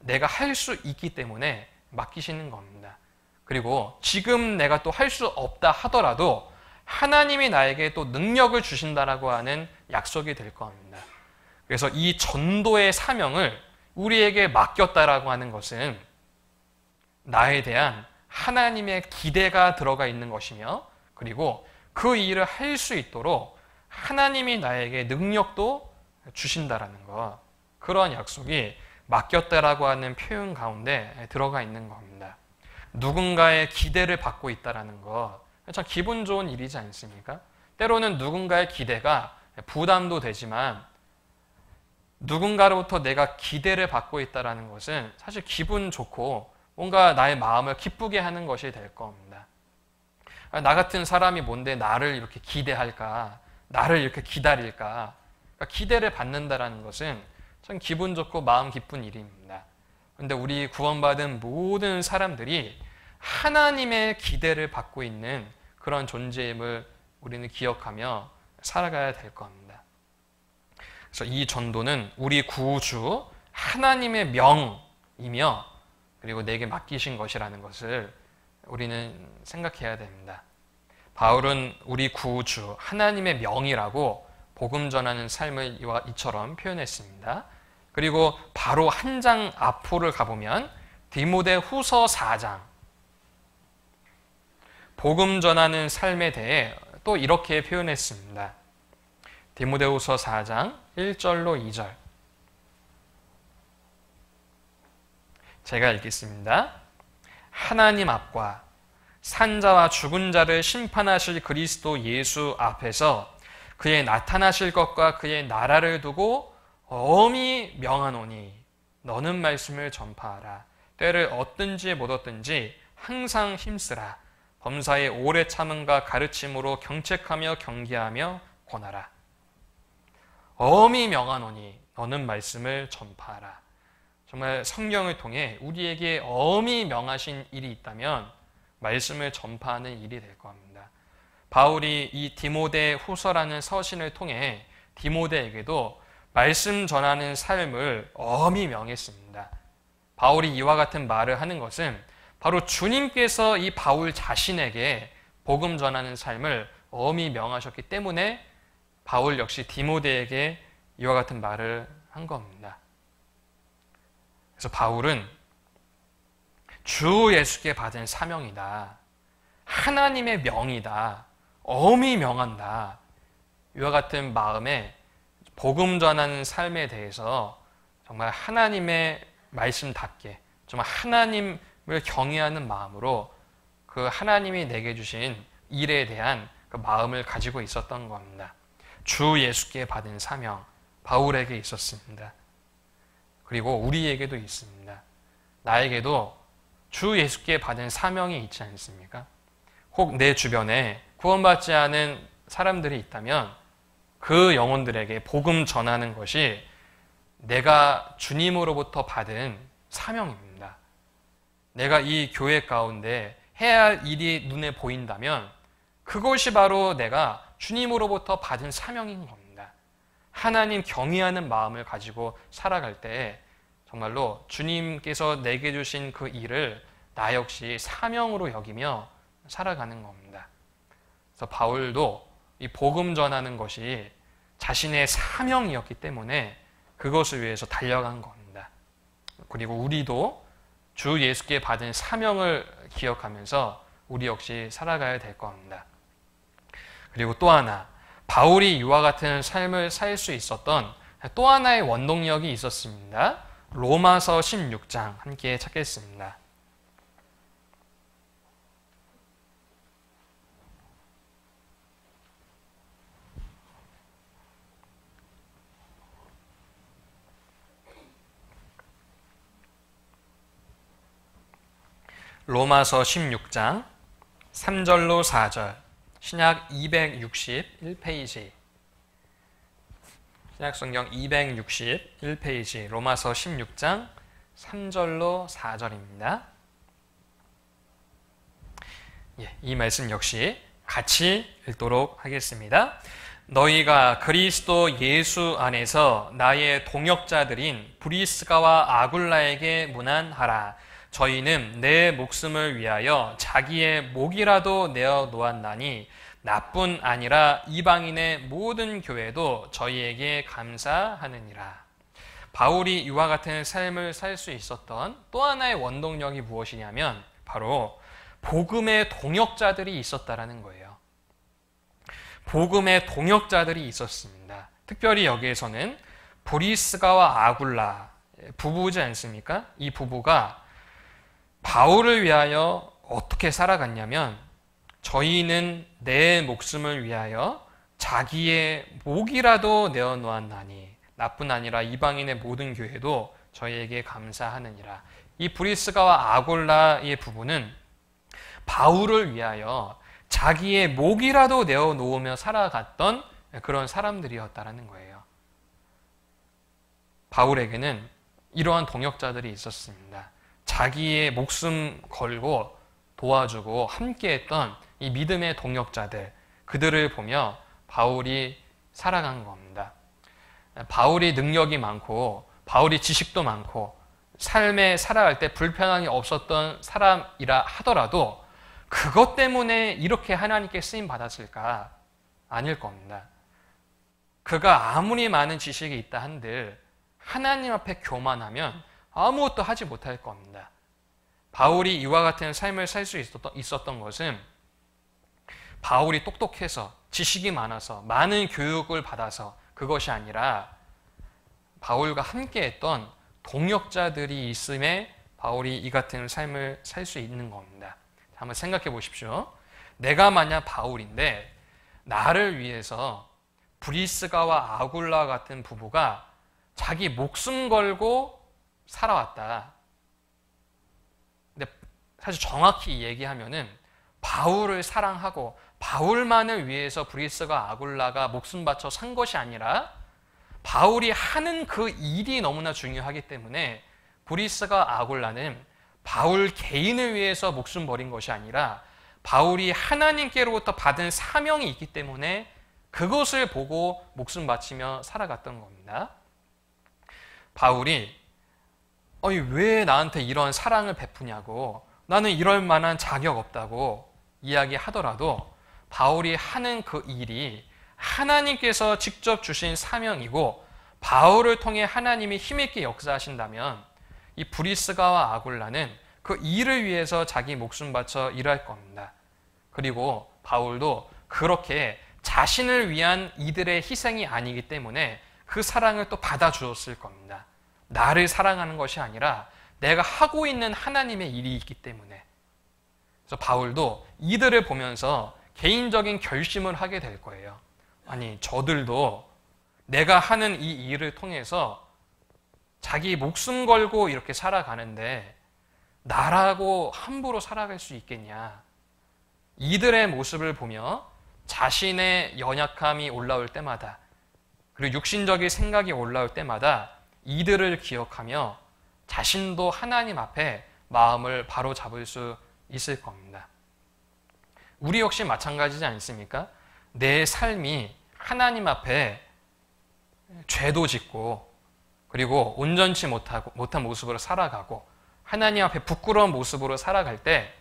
내가 할 수 있기 때문에 맡기시는 겁니다. 그리고 지금 내가 또 할 수 없다 하더라도 하나님이 나에게 또 능력을 주신다라고 하는 약속이 될 겁니다. 그래서 이 전도의 사명을 우리에게 맡겼다라고 하는 것은 나에 대한 하나님의 기대가 들어가 있는 것이며 그리고 그 일을 할 수 있도록 하나님이 나에게 능력도 주신다라는 것, 그러한 약속이 맡겼다라고 하는 표현 가운데 들어가 있는 겁니다. 누군가의 기대를 받고 있다라는 것, 참 기분 좋은 일이지 않습니까? 때로는 누군가의 기대가 부담도 되지만 누군가로부터 내가 기대를 받고 있다는 것은 사실 기분 좋고 뭔가 나의 마음을 기쁘게 하는 것이 될 겁니다. 나 같은 사람이 뭔데 나를 이렇게 기대할까? 나를 이렇게 기다릴까? 그러니까 기대를 받는다는 것은 참 기분 좋고 마음 기쁜 일입니다. 그런데 우리 구원받은 모든 사람들이 하나님의 기대를 받고 있는 그런 존재임을 우리는 기억하며 살아가야 될 겁니다. 그래서 이 전도는 우리 구주 하나님의 명이며 그리고 내게 맡기신 것이라는 것을 우리는 생각해야 됩니다. 바울은 우리 구주 하나님의 명이라고 복음 전하는 삶을 이처럼 표현했습니다. 그리고 바로 한 장 앞으로 가보면 디모데후서 4장 복음 전하는 삶에 대해 또 이렇게 표현했습니다. 디모데후서 4장 1절로 2절 제가 읽겠습니다. 하나님 앞과 산자와 죽은 자를 심판하실 그리스도 예수 앞에서 그의 나타나실 것과 그의 나라를 두고 엄히 명하노니 너는 말씀을 전파하라. 때를 얻든지 못 얻든지 항상 힘쓰라. 범사의 오래 참음과 가르침으로 경책하며 경계하며 권하라. 엄히 명하노니 너는 말씀을 전파하라. 정말 성경을 통해 우리에게 엄히 명하신 일이 있다면 말씀을 전파하는 일이 될 겁니다. 바울이 이 디모데 후서라는 서신을 통해 디모데에게도 말씀 전하는 삶을 엄히 명했습니다. 바울이 이와 같은 말을 하는 것은 바로 주님께서 이 바울 자신에게 복음 전하는 삶을 엄히 명하셨기 때문에 바울 역시 디모데에게 이와 같은 말을 한 겁니다. 그래서 바울은 주 예수께 받은 사명이다. 하나님의 명이다. 엄히 명한다. 이와 같은 마음에 복음 전하는 삶에 대해서 정말 하나님의 말씀답게 정말 하나님을 경외하는 마음으로 그 하나님이 내게 주신 일에 대한 그 마음을 가지고 있었던 겁니다. 주 예수께 받은 사명, 바울에게 있었습니다. 그리고 우리에게도 있습니다. 나에게도 주 예수께 받은 사명이 있지 않습니까? 혹 내 주변에 구원받지 않은 사람들이 있다면 그 영혼들에게 복음 전하는 것이 내가 주님으로부터 받은 사명입니다. 내가 이 교회 가운데 해야 할 일이 눈에 보인다면 그것이 바로 내가 주님으로부터 받은 사명인 겁니다. 하나님 경외하는 마음을 가지고 살아갈 때 정말로 주님께서 내게 주신 그 일을 나 역시 사명으로 여기며 살아가는 겁니다. 그래서 바울도 이 복음 전하는 것이 자신의 사명이었기 때문에 그것을 위해서 달려간 겁니다. 그리고 우리도 주 예수께 받은 사명을 기억하면서 우리 역시 살아가야 될 겁니다. 그리고 또 하나, 바울이 이와 같은 삶을 살 수 있었던 또 하나의 원동력이 있었습니다. 로마서 16장 함께 찾겠습니다. 로마서 16장 3절로 4절 신약 261페이지 신약성경 261페이지 로마서 16장 3절로 4절입니다. 이 말씀 역시 같이 읽도록 하겠습니다. 너희가 그리스도 예수 안에서 나의 동역자들인 브리스가와 아굴라에게 문안하라. 저희는 내 목숨을 위하여 자기의 목이라도 내어 놓았나니 나뿐 아니라 이방인의 모든 교회도 저희에게 감사하느니라. 바울이 이와 같은 삶을 살 수 있었던 또 하나의 원동력이 무엇이냐면 바로 복음의 동역자들이 있었다라는 거예요. 복음의 동역자들이 있었습니다. 특별히 여기에서는 브리스가와 아굴라 부부지 않습니까? 이 부부가 바울을 위하여 어떻게 살아갔냐면 저희는 내 목숨을 위하여 자기의 목이라도 내어놓았나니 나뿐 아니라 이방인의 모든 교회도 저희에게 감사하느니라. 이 브리스가와 아골라의 부부는 바울을 위하여 자기의 목이라도 내어놓으며 살아갔던 그런 사람들이었다라는 거예요. 바울에게는 이러한 동역자들이 있었습니다. 자기의 목숨 걸고 도와주고 함께했던 이 믿음의 동역자들, 그들을 보며 바울이 살아간 겁니다. 바울이 능력이 많고 바울이 지식도 많고 삶에 살아갈 때 불편함이 없었던 사람이라 하더라도 그것 때문에 이렇게 하나님께 쓰임 받았을까? 아닐 겁니다. 그가 아무리 많은 지식이 있다 한들 하나님 앞에 교만하면 아무것도 하지 못할 겁니다. 바울이 이와 같은 삶을 살 수 있었던 것은 바울이 똑똑해서 지식이 많아서 많은 교육을 받아서 그것이 아니라 바울과 함께했던 동역자들이 있음에 바울이 이 같은 삶을 살 수 있는 겁니다. 한번 생각해 보십시오. 내가 만약 바울인데 나를 위해서 브리스가와 아굴라 같은 부부가 자기 목숨 걸고 살아왔다. 근데 사실 정확히 얘기하면은 바울을 사랑하고 바울만을 위해서 브리스가 아굴라가 목숨 바쳐 산 것이 아니라 바울이 하는 그 일이 너무나 중요하기 때문에 브리스가 아굴라는 바울 개인을 위해서 목숨 버린 것이 아니라 바울이 하나님께로부터 받은 사명이 있기 때문에 그것을 보고 목숨 바치며 살아갔던 겁니다. 바울이 왜 나한테 이런 사랑을 베푸냐고 나는 이럴 만한 자격 없다고 이야기하더라도 바울이 하는 그 일이 하나님께서 직접 주신 사명이고 바울을 통해 하나님이 힘있게 역사하신다면 이 브리스가와 아굴라는 그 일을 위해서 자기 목숨 바쳐 일할 겁니다. 그리고 바울도 그렇게 자신을 위한 이들의 희생이 아니기 때문에 그 사랑을 또 받아주었을 겁니다. 나를 사랑하는 것이 아니라 내가 하고 있는 하나님의 일이 있기 때문에. 그래서 바울도 이들을 보면서 개인적인 결심을 하게 될 거예요. 아니, 저들도 내가 하는 이 일을 통해서 자기 목숨 걸고 이렇게 살아가는데 나라고 함부로 살아갈 수 있겠냐. 이들의 모습을 보며 자신의 연약함이 올라올 때마다, 그리고 육신적인 생각이 올라올 때마다 이들을 기억하며 자신도 하나님 앞에 마음을 바로 잡을 수 있을 겁니다. 우리 역시 마찬가지지 않습니까? 내 삶이 하나님 앞에 죄도 짓고 그리고 온전치 못한 모습으로 살아가고 하나님 앞에 부끄러운 모습으로 살아갈 때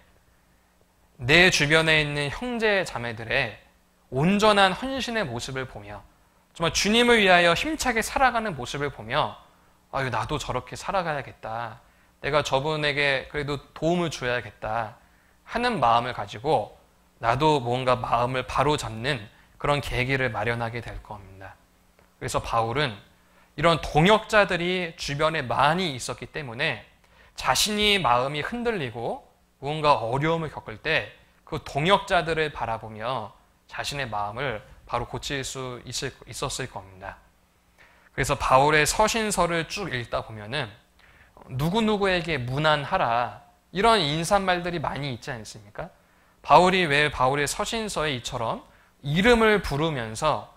내 주변에 있는 형제 자매들의 온전한 헌신의 모습을 보며 정말 주님을 위하여 힘차게 살아가는 모습을 보며 아유, 나도 저렇게 살아가야겠다. 내가 저분에게 그래도 도움을 줘야겠다 하는 마음을 가지고 나도 뭔가 마음을 바로 잡는 그런 계기를 마련하게 될 겁니다. 그래서 바울은 이런 동역자들이 주변에 많이 있었기 때문에 자신이 마음이 흔들리고 무언가 어려움을 겪을 때 그 동역자들을 바라보며 자신의 마음을 바로 고칠 수 있었을 겁니다. 그래서 바울의 서신서를 쭉 읽다 보면은 누구누구에게 문안하라 이런 인사말들이 많이 있지 않습니까? 바울이 왜 바울의 서신서에 이처럼 이름을 부르면서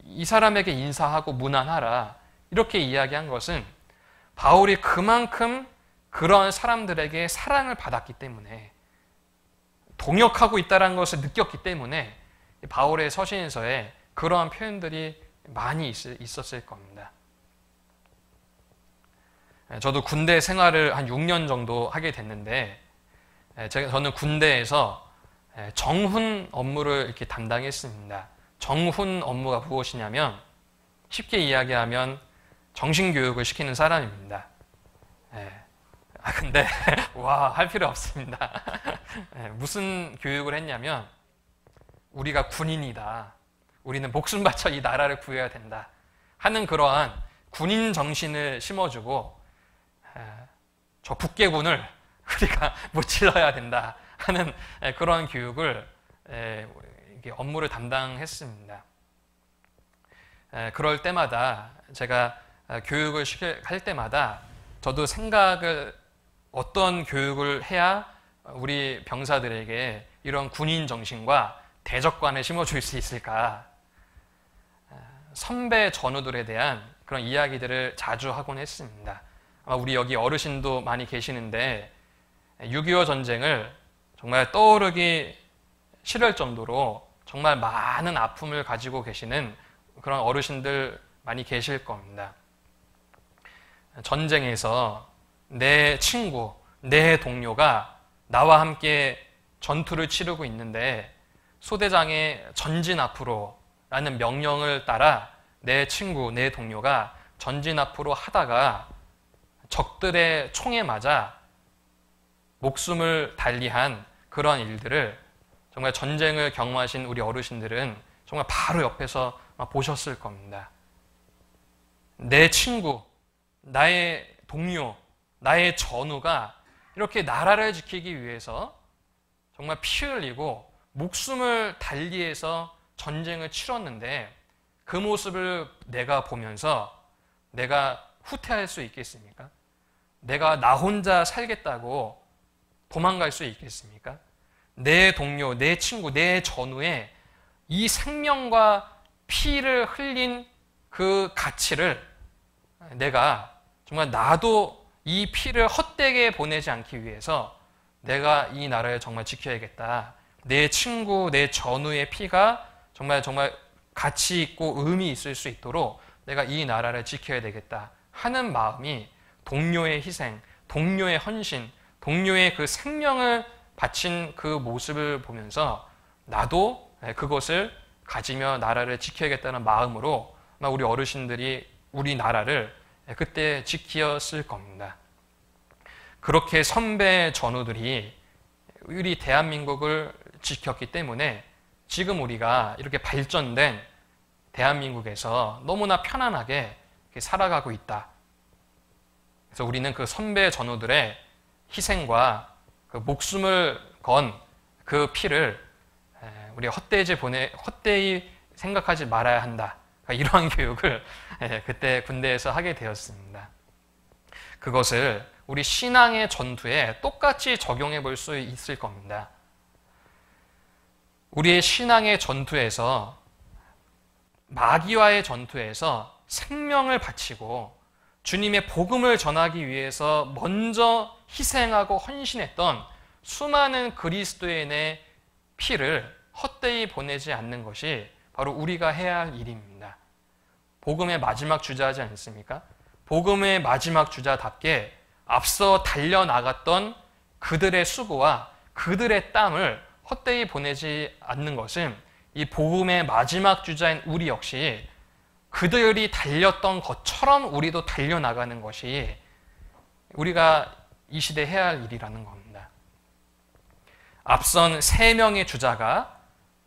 이 사람에게 인사하고 문안하라 이렇게 이야기한 것은 바울이 그만큼 그런 사람들에게 사랑을 받았기 때문에 동역하고 있다는 것을 느꼈기 때문에 바울의 서신서에 그러한 표현들이 많이 있었을 겁니다. 저도 군대 생활을 한 6년 정도 하게 됐는데 저는 군대에서 정훈 업무를 이렇게 담당했습니다. 정훈 업무가 무엇이냐면 쉽게 이야기하면 정신교육을 시키는 사람입니다. 근데 와, 할 필요 없습니다. 무슨 교육을 했냐면 우리가 군인이다. 우리는 목숨 바쳐 이 나라를 구해야 된다. 하는 그러한 군인 정신을 심어주고 저 북괴군을 우리가 무찔러야 된다 하는 그러한 교육을 업무를 담당했습니다. 그럴 때마다 제가 교육을 할 때마다 저도 생각을 어떤 교육을 해야 우리 병사들에게 이런 군인 정신과 대적관을 심어줄 수 있을까? 선배 전우들에 대한 그런 이야기들을 자주 하곤 했습니다. 아마 우리 여기 어르신도 많이 계시는데 6.25 전쟁을 정말 떠오르기 싫을 정도로 정말 많은 아픔을 가지고 계시는 그런 어르신들 많이 계실 겁니다. 전쟁에서 내 친구, 내 동료가 나와 함께 전투를 치르고 있는데 소대장의 전진 앞으로 라는 명령을 따라 내 친구, 내 동료가 전진 앞으로 하다가 적들의 총에 맞아 목숨을 달리한 그런 일들을 정말 전쟁을 경험하신 우리 어르신들은 정말 바로 옆에서 보셨을 겁니다. 내 친구, 나의 동료, 나의 전우가 이렇게 나라를 지키기 위해서 정말 피 흘리고 목숨을 달리해서 전쟁을 치렀는데 그 모습을 내가 보면서 내가 후퇴할 수 있겠습니까? 내가 나 혼자 살겠다고 도망갈 수 있겠습니까? 내 동료, 내 친구, 내 전우의 이 생명과 피를 흘린 그 가치를 내가 정말 나도 이 피를 헛되게 보내지 않기 위해서 내가 이 나라를 정말 지켜야겠다. 내 친구, 내 전우의 피가 정말 가치 있고 의미 있을 수 있도록 내가 이 나라를 지켜야 되겠다 하는 마음이 동료의 희생, 동료의 헌신, 동료의 그 생명을 바친 그 모습을 보면서 나도 그것을 가지며 나라를 지켜야겠다는 마음으로 우리 어르신들이 우리 나라를 그때 지키었을 겁니다. 그렇게 선배 전우들이 우리 대한민국을 지켰기 때문에 지금 우리가 이렇게 발전된 대한민국에서 너무나 편안하게 살아가고 있다. 그래서 우리는 그 선배 전우들의 희생과 그 목숨을 건 그 피를 우리가 헛되이 생각하지 말아야 한다. 이러한 교육을 그때 군대에서 하게 되었습니다. 그것을 우리 신앙의 전투에 똑같이 적용해 볼 수 있을 겁니다. 우리의 신앙의 전투에서, 마귀와의 전투에서 생명을 바치고 주님의 복음을 전하기 위해서 먼저 희생하고 헌신했던 수많은 그리스도인의 피를 헛되이 보내지 않는 것이 바로 우리가 해야 할 일입니다. 복음의 마지막 주자지 않습니까? 복음의 마지막 주자답게 앞서 달려나갔던 그들의 수고와 그들의 땀을 헛되이 보내지 않는 것은 이 복음의 마지막 주자인 우리 역시 그들이 달렸던 것처럼 우리도 달려나가는 것이 우리가 이 시대에 해야 할 일이라는 겁니다. 앞선 3명의 주자가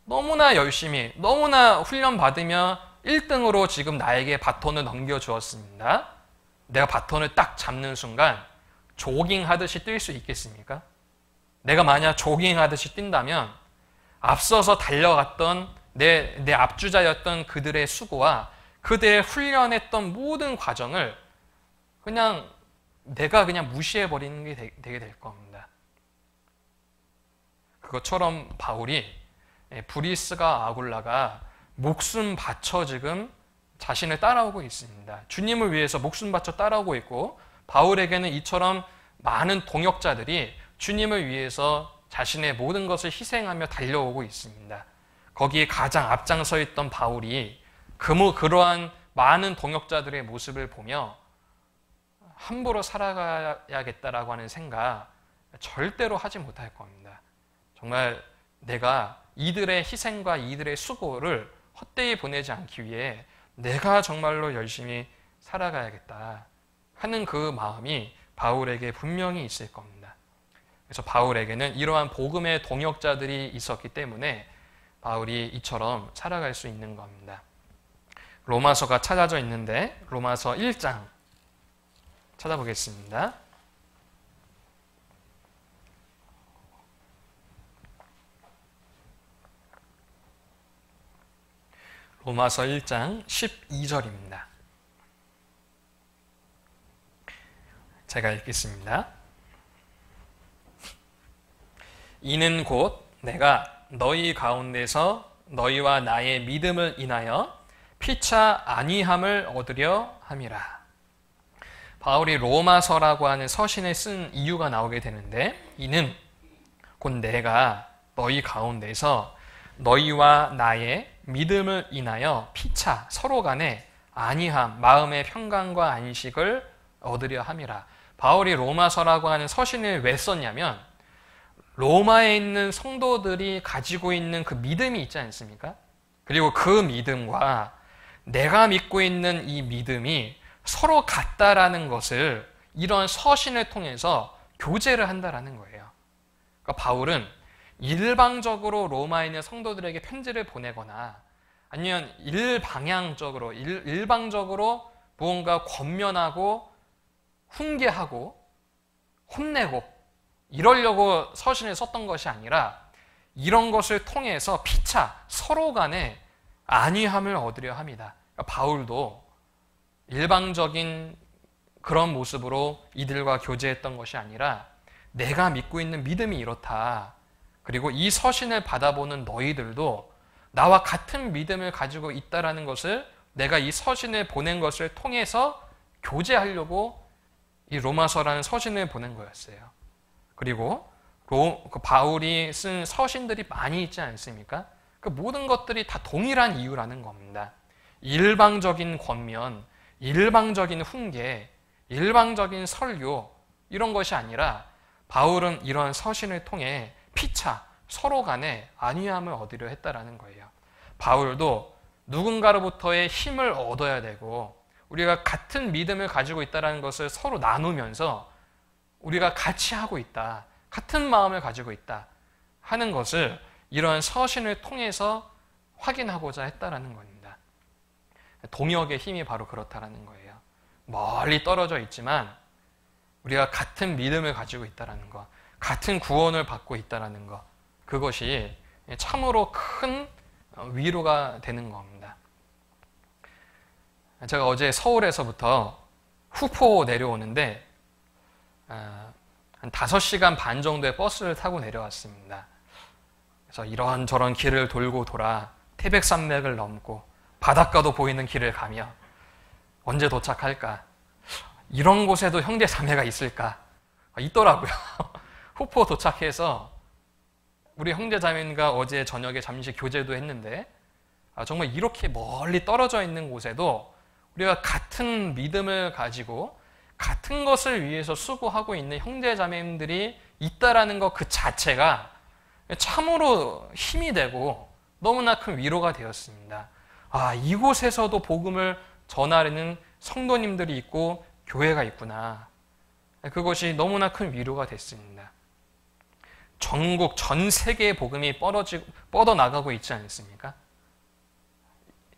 너무나 열심히, 너무나 훈련받으며 1등으로 지금 나에게 바톤을 넘겨주었습니다. 내가 바톤을 딱 잡는 순간 조깅하듯이 뛸 수 있겠습니까? 내가 만약 조깅하듯이 뛴다면 앞서서 달려갔던 내 앞주자였던 그들의 수고와 그들의 훈련했던 모든 과정을 내가 무시해버리는 게 되게 될 겁니다. 그것처럼 바울이 브리스가 아굴라가 목숨 바쳐 지금 자신을 따라오고 있습니다. 주님을 위해서 목숨 바쳐 따라오고 있고 바울에게는 이처럼 많은 동역자들이 주님을 위해서 자신의 모든 것을 희생하며 달려오고 있습니다. 거기에 가장 앞장서 있던 바울이 그러한 많은 동역자들의 모습을 보며 함부로 살아가야겠다라고 하는 생각 절대로 하지 못할 겁니다. 정말 내가 이들의 희생과 이들의 수고를 헛되이 보내지 않기 위해 내가 정말로 열심히 살아가야겠다 하는 그 마음이 바울에게 분명히 있을 겁니다. 그래서 바울에게는 이러한 복음의 동역자들이 있었기 때문에 바울이 이처럼 살아갈 수 있는 겁니다. 로마서가 찾아져 있는데 로마서 1장 찾아보겠습니다. 로마서 1장 12절입니다. 제가 읽겠습니다. 이는 곧 내가 너희 가운데서 너희와 나의 믿음을 인하여 피차 안위함을 얻으려 함이라. 바울이 로마서라고 하는 서신을 쓴 이유가 나오게 되는데, 이는 곧 내가 너희 가운데서 너희와 나의 믿음을 인하여 피차 서로 간에 안위함, 마음의 평강과 안식을 얻으려 함이라. 바울이 로마서라고 하는 서신을 왜 썼냐면 로마에 있는 성도들이 가지고 있는 그 믿음이 있지 않습니까? 그리고 그 믿음과 내가 믿고 있는 이 믿음이 서로 같다라는 것을 이런 서신을 통해서 교제를 한다라는 거예요. 그러니까 바울은 일방적으로 로마에 있는 성도들에게 편지를 보내거나 아니면 일방적으로 무언가 권면하고 훈계하고 혼내고 이러려고 서신을 썼던 것이 아니라 이런 것을 통해서 피차 서로 간에 안위함을 얻으려 합니다. 그러니까 바울도 일방적인 그런 모습으로 이들과 교제했던 것이 아니라 내가 믿고 있는 믿음이 이렇다. 그리고 이 서신을 받아보는 너희들도 나와 같은 믿음을 가지고 있다라는 것을 내가 이 서신을 보낸 것을 통해서 교제하려고 이 로마서라는 서신을 보낸 거였어요. 그리고 바울이 쓴 서신들이 많이 있지 않습니까? 그 모든 것들이 다 동일한 이유라는 겁니다. 일방적인 권면, 일방적인 훈계, 일방적인 설교 이런 것이 아니라 바울은 이런 서신을 통해 피차 서로 간에 안위함을 얻으려 했다라는 거예요. 바울도 누군가로부터의 힘을 얻어야 되고 우리가 같은 믿음을 가지고 있다는 것을 서로 나누면서 우리가 같이 하고 있다, 같은 마음을 가지고 있다 하는 것을 이런 서신을 통해서 확인하고자 했다라는 겁니다. 동역의 힘이 바로 그렇다라는 거예요. 멀리 떨어져 있지만 우리가 같은 믿음을 가지고 있다라는 것, 같은 구원을 받고 있다라는 것, 그것이 참으로 큰 위로가 되는 겁니다. 제가 어제 서울에서부터 후포 내려오는데 한 5시간 반 정도의 버스를 타고 내려왔습니다. 그래서 이런저런 길을 돌고 돌아 태백산맥을 넘고 바닷가도 보이는 길을 가며 언제 도착할까? 이런 곳에도 형제자매가 있을까? 있더라고요. 후포 도착해서 우리 형제자매가 어제 저녁에 잠시 교제도 했는데 정말 이렇게 멀리 떨어져 있는 곳에도 우리가 같은 믿음을 가지고 같은 것을 위해서 수고하고 있는 형제자매들이 있다라는 것 그 자체가 참으로 힘이 되고 너무나 큰 위로가 되었습니다. 이곳에서도 복음을 전하려는 성도님들이 있고 교회가 있구나. 그것이 너무나 큰 위로가 됐습니다. 전국 전 세계의 복음이 뻗어나가고 있지 않습니까?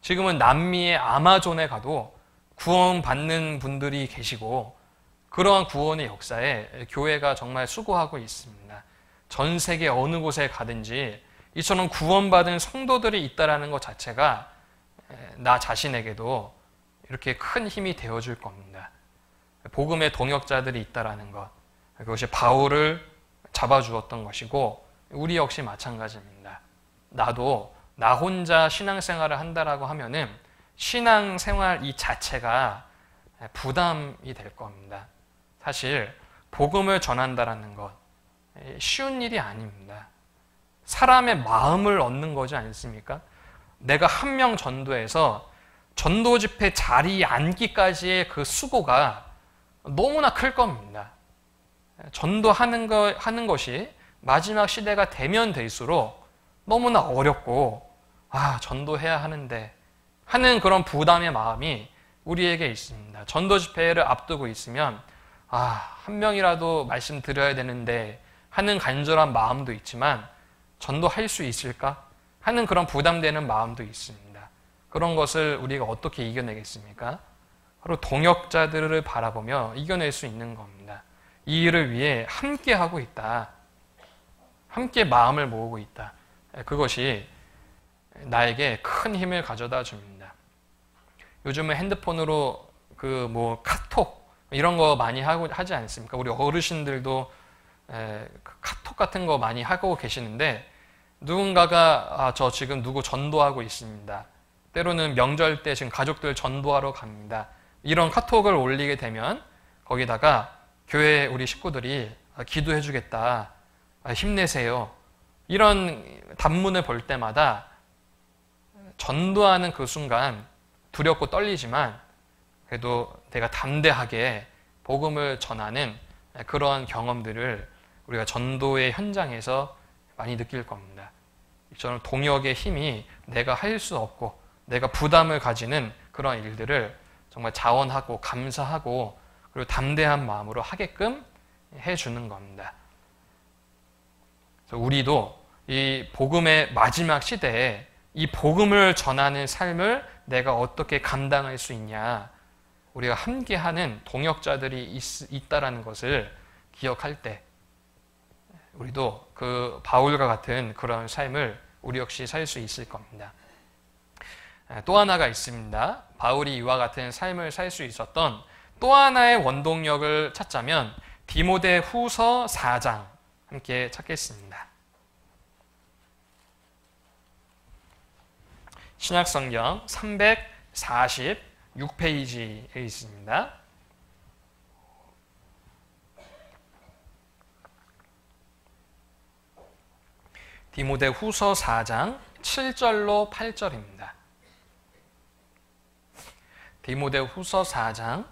지금은 남미의 아마존에 가도 구원받는 분들이 계시고 그러한 구원의 역사에 교회가 정말 수고하고 있습니다. 전 세계 어느 곳에 가든지 이처럼 구원받은 성도들이 있다는 것 자체가 나 자신에게도 이렇게 큰 힘이 되어줄 겁니다. 복음의 동역자들이 있다는 것, 그것이 바울을 잡아주었던 것이고 우리 역시 마찬가지입니다. 나도 나 혼자 신앙생활을 한다라고 하면은 신앙생활 이 자체가 부담이 될 겁니다. 사실 복음을 전한다라는 것 쉬운 일이 아닙니다. 사람의 마음을 얻는 거지 않습니까? 내가 한 명 전도해서 전도 집회 자리에 앉기까지의 그 수고가 너무나 클 겁니다. 전도하는 것이 마지막 시대가 되면 될수록 너무나 어렵고 전도해야 하는데 하는 그런 부담의 마음이 우리에게 있습니다. 전도 집회를 앞두고 있으면 한 명이라도 말씀 드려야 되는데 하는 간절한 마음도 있지만 전도할 수 있을까? 하는 그런 부담되는 마음도 있습니다. 그런 것을 우리가 어떻게 이겨내겠습니까? 바로 동역자들을 바라보며 이겨낼 수 있는 겁니다. 이 일을 위해 함께 하고 있다. 함께 마음을 모으고 있다. 그것이 나에게 큰 힘을 가져다 줍니다. 요즘은 핸드폰으로 카톡 이런 거 많이 하지 않습니까? 우리 어르신들도 카톡 같은 거 많이 하고 계시는데 누군가가 저 지금 누구 전도하고 있습니다. 때로는 명절 때 지금 가족들 전도하러 갑니다. 이런 카톡을 올리게 되면 거기다가 교회 우리 식구들이 기도해 주겠다. 힘내세요. 이런 단문을 볼 때마다 전도하는 그 순간 두렵고 떨리지만 그래도 내가 담대하게 복음을 전하는 그런 경험들을 우리가 전도의 현장에서 많이 느낄 겁니다. 저는 동역의 힘이 내가 할 수 없고 내가 부담을 가지는 그런 일들을 정말 자원하고 감사하고 그리고 담대한 마음으로 하게끔 해주는 겁니다. 그래서 우리도 이 복음의 마지막 시대에 이 복음을 전하는 삶을 내가 어떻게 감당할 수 있냐, 우리가 함께하는 동역자들이 있다라는 것을 기억할 때 우리도 그 바울과 같은 그런 삶을 우리 역시 살 수 있을 겁니다. 또 하나가 있습니다. 바울이 이와 같은 삶을 살 수 있었던 또 하나의 원동력을 찾자면 디모데 후서 4장 함께 찾겠습니다. 신약성경 346페이지에 있습니다. 디모데 후서 4장 7절로 8절입니다. 디모데 후서 4장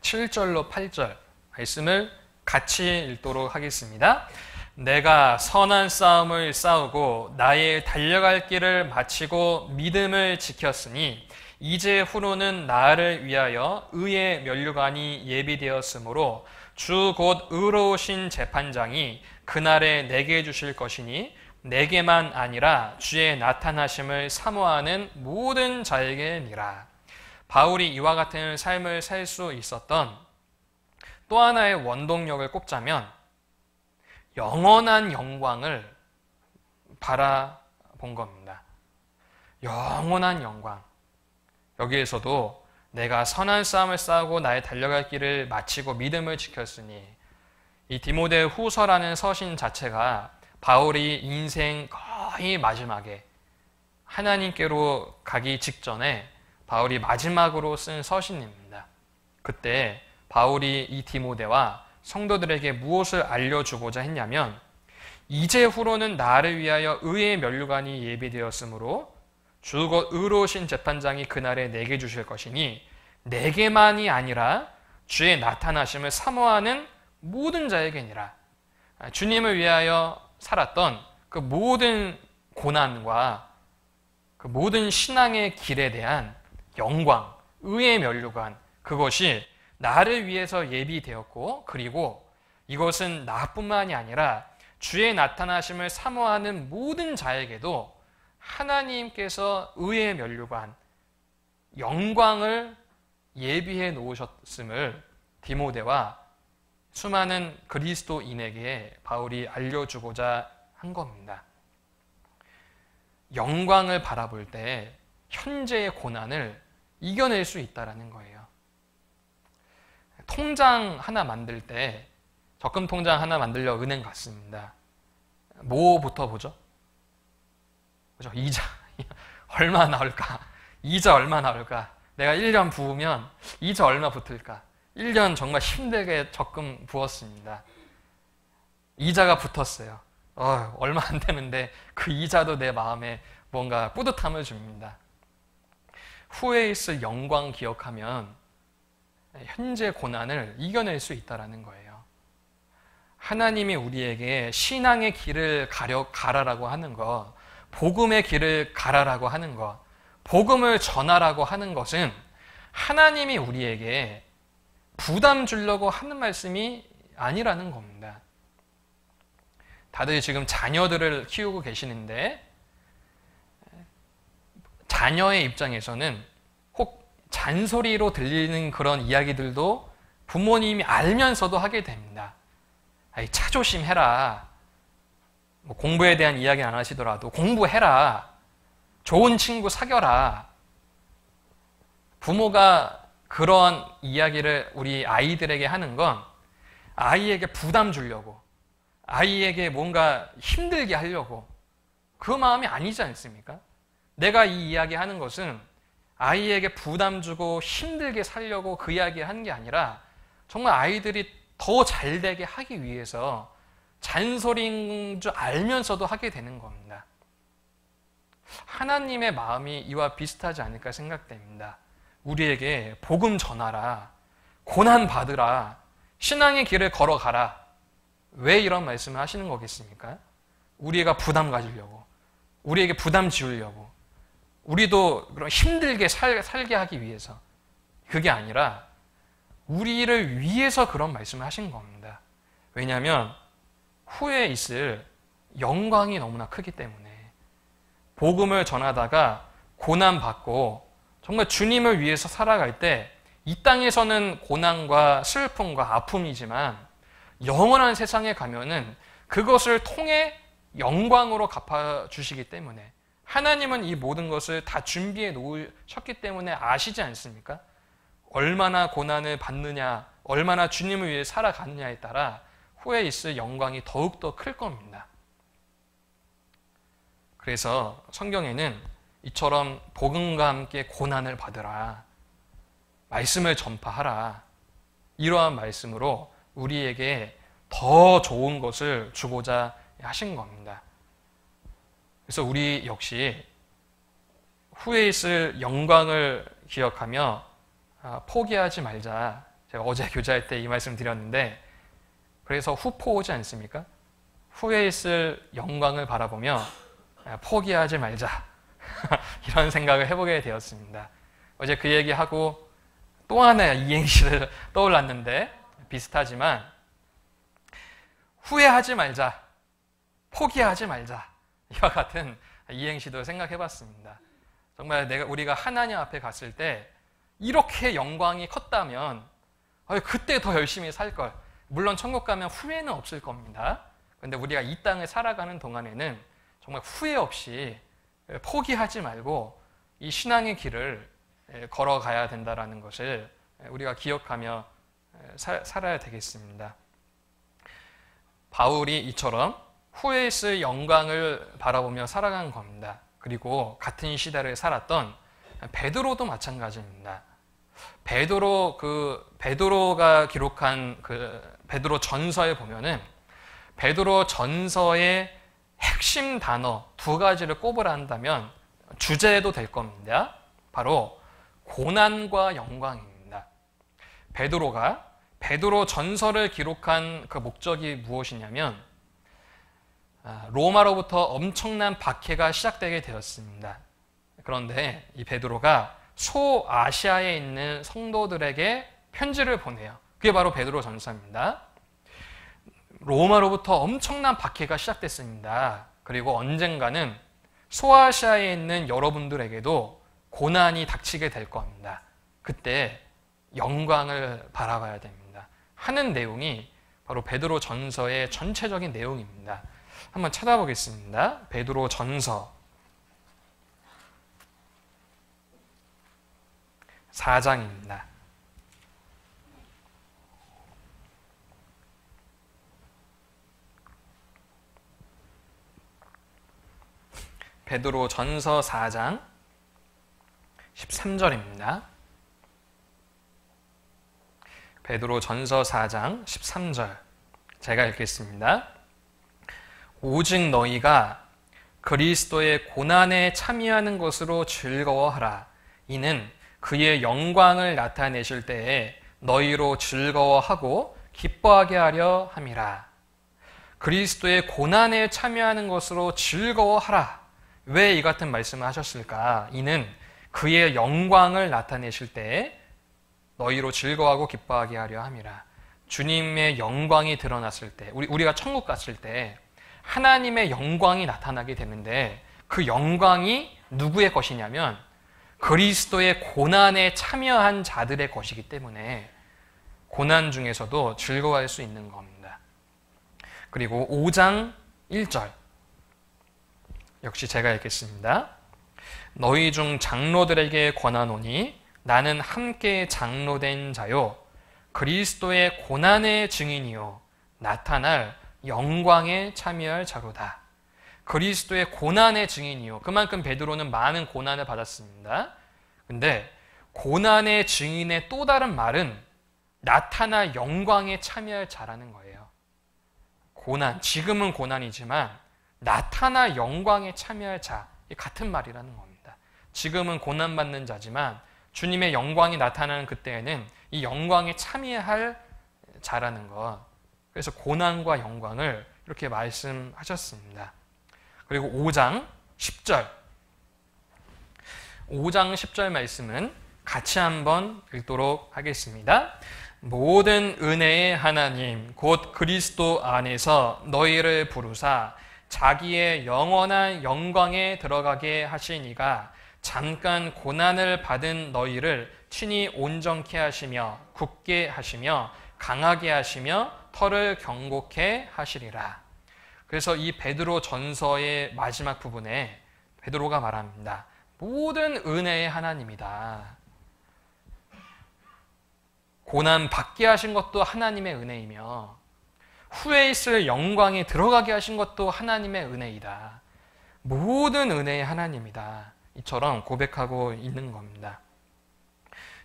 7절로 8절 말씀을 같이 읽도록 하겠습니다. 내가 선한 싸움을 싸우고 나의 달려갈 길을 마치고 믿음을 지켰으니 이제 후로는 나를 위하여 의의 면류관이 예비되었으므로 주 곧 의로우신 재판장이 그날에 내게 주실 것이니 내게만 아니라 주의 나타나심을 사모하는 모든 자에게니라. 바울이 이와 같은 삶을 살 수 있었던 또 하나의 원동력을 꼽자면 영원한 영광을 바라본 겁니다. 영원한 영광. 여기에서도 내가 선한 싸움을 싸우고 나의 달려갈 길을 마치고 믿음을 지켰으니, 이 디모데 후서라는 서신 자체가 바울이 인생 거의 마지막에 하나님께로 가기 직전에 바울이 마지막으로 쓴 서신입니다. 그때 바울이 이 디모데와 성도들에게 무엇을 알려주고자 했냐면, 이제후로는 나를 위하여 의의 면류관이 예비되었으므로 주 곧 의로우신 재판장이 그날에 내게 주실 것이니 내게만이 아니라 주의 나타나심을 사모하는 모든 자에게니라. 주님을 위하여 살았던 그 모든 고난과 그 모든 신앙의 길에 대한 영광, 의의 면류관, 그것이 나를 위해서 예비되었고, 그리고 이것은 나뿐만이 아니라 주의 나타나심을 사모하는 모든 자에게도 하나님께서 의의 면류관, 영광을 예비해 놓으셨음을 디모데와 수많은 그리스도인에게 바울이 알려주고자 한 겁니다. 영광을 바라볼 때 현재의 고난을 이겨낼 수 있다는 거예요. 통장 하나 만들 때, 적금 통장 하나 만들려 은행 갔습니다. 뭐부터 보죠? 그죠? 이자 얼마 나올까? 이자 얼마 나올까? 내가 1년 부으면 이자 얼마 붙을까? 1년 정말 힘들게 적금 부었습니다. 이자가 붙었어요. 얼마 안 되는데 그 이자도 내 마음에 뭔가 뿌듯함을 줍니다. 후에 있을 영광 기억하면 현재 고난을 이겨낼 수 있다는 거예요. 하나님이 우리에게 신앙의 길을 가라라고 하는 것, 복음의 길을 가라라고 하는 것, 복음을 전하라고 하는 것은 하나님이 우리에게 부담 주려고 하는 말씀이 아니라는 겁니다. 다들 지금 자녀들을 키우고 계시는데, 자녀의 입장에서는 혹 잔소리로 들리는 그런 이야기들도 부모님이 알면서도 하게 됩니다. 차 조심해라. 공부에 대한 이야기 안 하시더라도 공부해라. 좋은 친구 사겨라. 부모가 그런 이야기를 우리 아이들에게 하는 건 아이에게 부담 주려고, 아이에게 뭔가 힘들게 하려고, 그 마음이 아니지 않습니까? 내가 이 이야기 하는 것은 아이에게 부담 주고 힘들게 살려고 그 이야기 하는 게 아니라 정말 아이들이 더 잘되게 하기 위해서 잔소리인 줄 알면서도 하게 되는 겁니다. 하나님의 마음이 이와 비슷하지 않을까 생각됩니다. 우리에게 복음 전하라, 고난 받으라, 신앙의 길을 걸어가라. 왜 이런 말씀을 하시는 거겠습니까? 우리가 부담 가지려고, 우리에게 부담 지우려고, 우리도 그런 힘들게 살게 하기 위해서. 그게 아니라 우리를 위해서 그런 말씀을 하신 겁니다. 왜냐하면 후에 있을 영광이 너무나 크기 때문에. 복음을 전하다가 고난받고 정말 주님을 위해서 살아갈 때 이 땅에서는 고난과 슬픔과 아픔이지만 영원한 세상에 가면은 그것을 통해 영광으로 갚아주시기 때문에, 하나님은 이 모든 것을 다 준비해 놓으셨기 때문에 아시지 않습니까? 얼마나 고난을 받느냐, 얼마나 주님을 위해 살아가느냐에 따라 후에 있을 영광이 더욱더 클 겁니다. 그래서 성경에는 이처럼 복음과 함께 고난을 받으라, 말씀을 전파하라, 이러한 말씀으로 우리에게 더 좋은 것을 주고자 하신 겁니다. 그래서 우리 역시 후에 있을 영광을 기억하며 포기하지 말자. 제가 어제 교제할 때 이 말씀 드렸는데, 그래서 후포 오지 않습니까? 후에 있을 영광을 바라보며 포기하지 말자. 이런 생각을 해보게 되었습니다. 어제 그 얘기하고 또 하나의 이행시를 떠올랐는데, 비슷하지만 후회하지 말자, 포기하지 말자, 이와 같은 이행시도 생각해 봤습니다. 정말 우리가 하나님 앞에 갔을 때 이렇게 영광이 컸다면 그때 더 열심히 살 걸. 물론 천국 가면 후회는 없을 겁니다. 그런데 우리가 이 땅을 살아가는 동안에는 정말 후회 없이 포기하지 말고 이 신앙의 길을 걸어가야 된다는 것을 우리가 기억하며 살아야 되겠습니다. 바울이 이처럼 후에 있을 영광을 바라보며 살아간 겁니다. 그리고 같은 시대를 살았던 베드로도 마찬가지입니다. 베드로가 기록한 베드로 전서에 보면은 베드로 전서의 핵심 단어 2가지를 꼽으라 한다면 주제도 될 겁니다. 바로 고난과 영광입니다. 베드로 전서를 기록한 그 목적이 무엇이냐면 로마로부터 엄청난 박해가 시작되게 되었습니다. 그런데 이 베드로가 소아시아에 있는 성도들에게 편지를 보내요. 그게 바로 베드로 전서입니다. 로마로부터 엄청난 박해가 시작됐습니다. 그리고 언젠가는 소아시아에 있는 여러분들에게도 고난이 닥치게 될 겁니다. 그때 영광을 바라봐야 됩니다. 하는 내용이 바로 베드로 전서의 전체적인 내용입니다. 한번 찾아보겠습니다. 베드로 전서 4장입니다. 베드로 전서 4장 13절입니다. 베드로 전서 4장 13절 제가 읽겠습니다. 오직 너희가 그리스도의 고난에 참여하는 것으로 즐거워하라. 이는 그의 영광을 나타내실 때에 너희로 즐거워하고 기뻐하게 하려 함이라. 그리스도의 고난에 참여하는 것으로 즐거워하라. 왜 이 같은 말씀을 하셨을까? 이는 그의 영광을 나타내실 때에 너희로 즐거워하고 기뻐하게 하려 함이라. 주님의 영광이 드러났을 때, 우리가 천국 갔을 때 하나님의 영광이 나타나게 되는데 그 영광이 누구의 것이냐면 그리스도의 고난에 참여한 자들의 것이기 때문에 고난 중에서도 즐거워할 수 있는 겁니다. 그리고 5장 1절 역시 제가 읽겠습니다. 너희 중 장로들에게 권하노니 나는 함께 장로된 자요 그리스도의 고난의 증인이요 나타날 영광에 참여할 자로다. 그리스도의 고난의 증인이요. 그만큼 베드로는 많은 고난을 받았습니다. 근데 고난의 증인의 또 다른 말은 나타날 영광에 참여할 자라는 거예요. 지금은 고난이지만 나타날 영광에 참여할 자, 같은 말이라는 겁니다. 지금은 고난받는 자지만 주님의 영광이 나타나는 그때에는 이 영광에 참여할 자라는 것. 그래서 고난과 영광을 이렇게 말씀하셨습니다. 그리고 5장 10절 말씀은 같이 한번 읽도록 하겠습니다. 모든 은혜의 하나님 곧 그리스도 안에서 너희를 부르사 자기의 영원한 영광에 들어가게 하시니가 잠깐 고난을 받은 너희를 친히 온전케 하시며 굳게 하시며 강하게 하시며 터를 경고케 하시리라. 그래서 이 베드로 전서의 마지막 부분에 베드로가 말합니다. 모든 은혜의 하나님이다. 고난 받게 하신 것도 하나님의 은혜이며 후에 있을 영광에 들어가게 하신 것도 하나님의 은혜이다. 모든 은혜의 하나님이다. 이처럼 고백하고 있는 겁니다.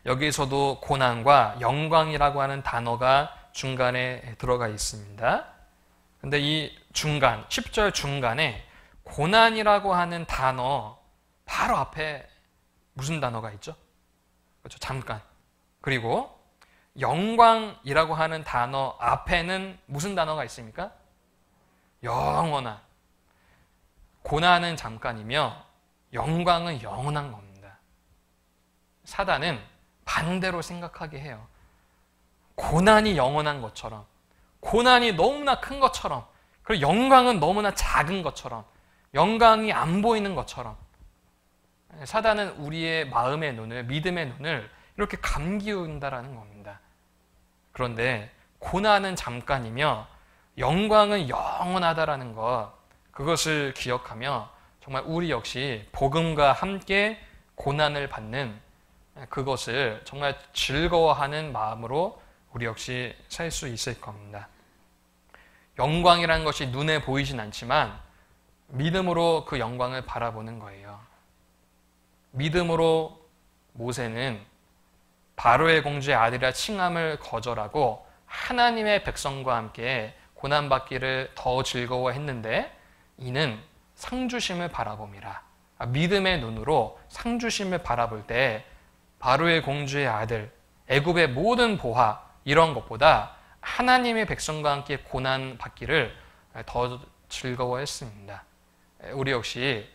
여기서도 고난과 영광이라고 하는 단어가 중간에 들어가 있습니다. 근데 이 중간, 10절 중간에 고난이라고 하는 단어 바로 앞에 무슨 단어가 있죠? 그렇죠. 잠깐. 그리고 영광이라고 하는 단어 앞에는 무슨 단어가 있습니까? 영원한. 고난은 잠깐이며 영광은 영원한 겁니다. 사단은 반대로 생각하게 해요. 고난이 영원한 것처럼, 고난이 너무나 큰 것처럼, 그리고 영광은 너무나 작은 것처럼, 영광이 안 보이는 것처럼 사단은 우리의 마음의 눈을, 믿음의 눈을 이렇게 감기운다라는 겁니다. 그런데 고난은 잠깐이며 영광은 영원하다라는 것, 그것을 기억하며 정말 우리 역시 복음과 함께 고난을 받는 그것을 정말 즐거워하는 마음으로 우리 역시 살 수 있을 겁니다. 영광이라는 것이 눈에 보이진 않지만 믿음으로 그 영광을 바라보는 거예요. 믿음으로 모세는 바로의 공주의 아들이라 칭함을 거절하고 하나님의 백성과 함께 고난받기를 더 즐거워했는데 이는 상주심을 바라봄이라. 믿음의 눈으로 상주심을 바라볼 때 바로의 공주의 아들, 애굽의 모든 보화 이런 것보다 하나님의 백성과 함께 고난받기를 더 즐거워했습니다. 우리 역시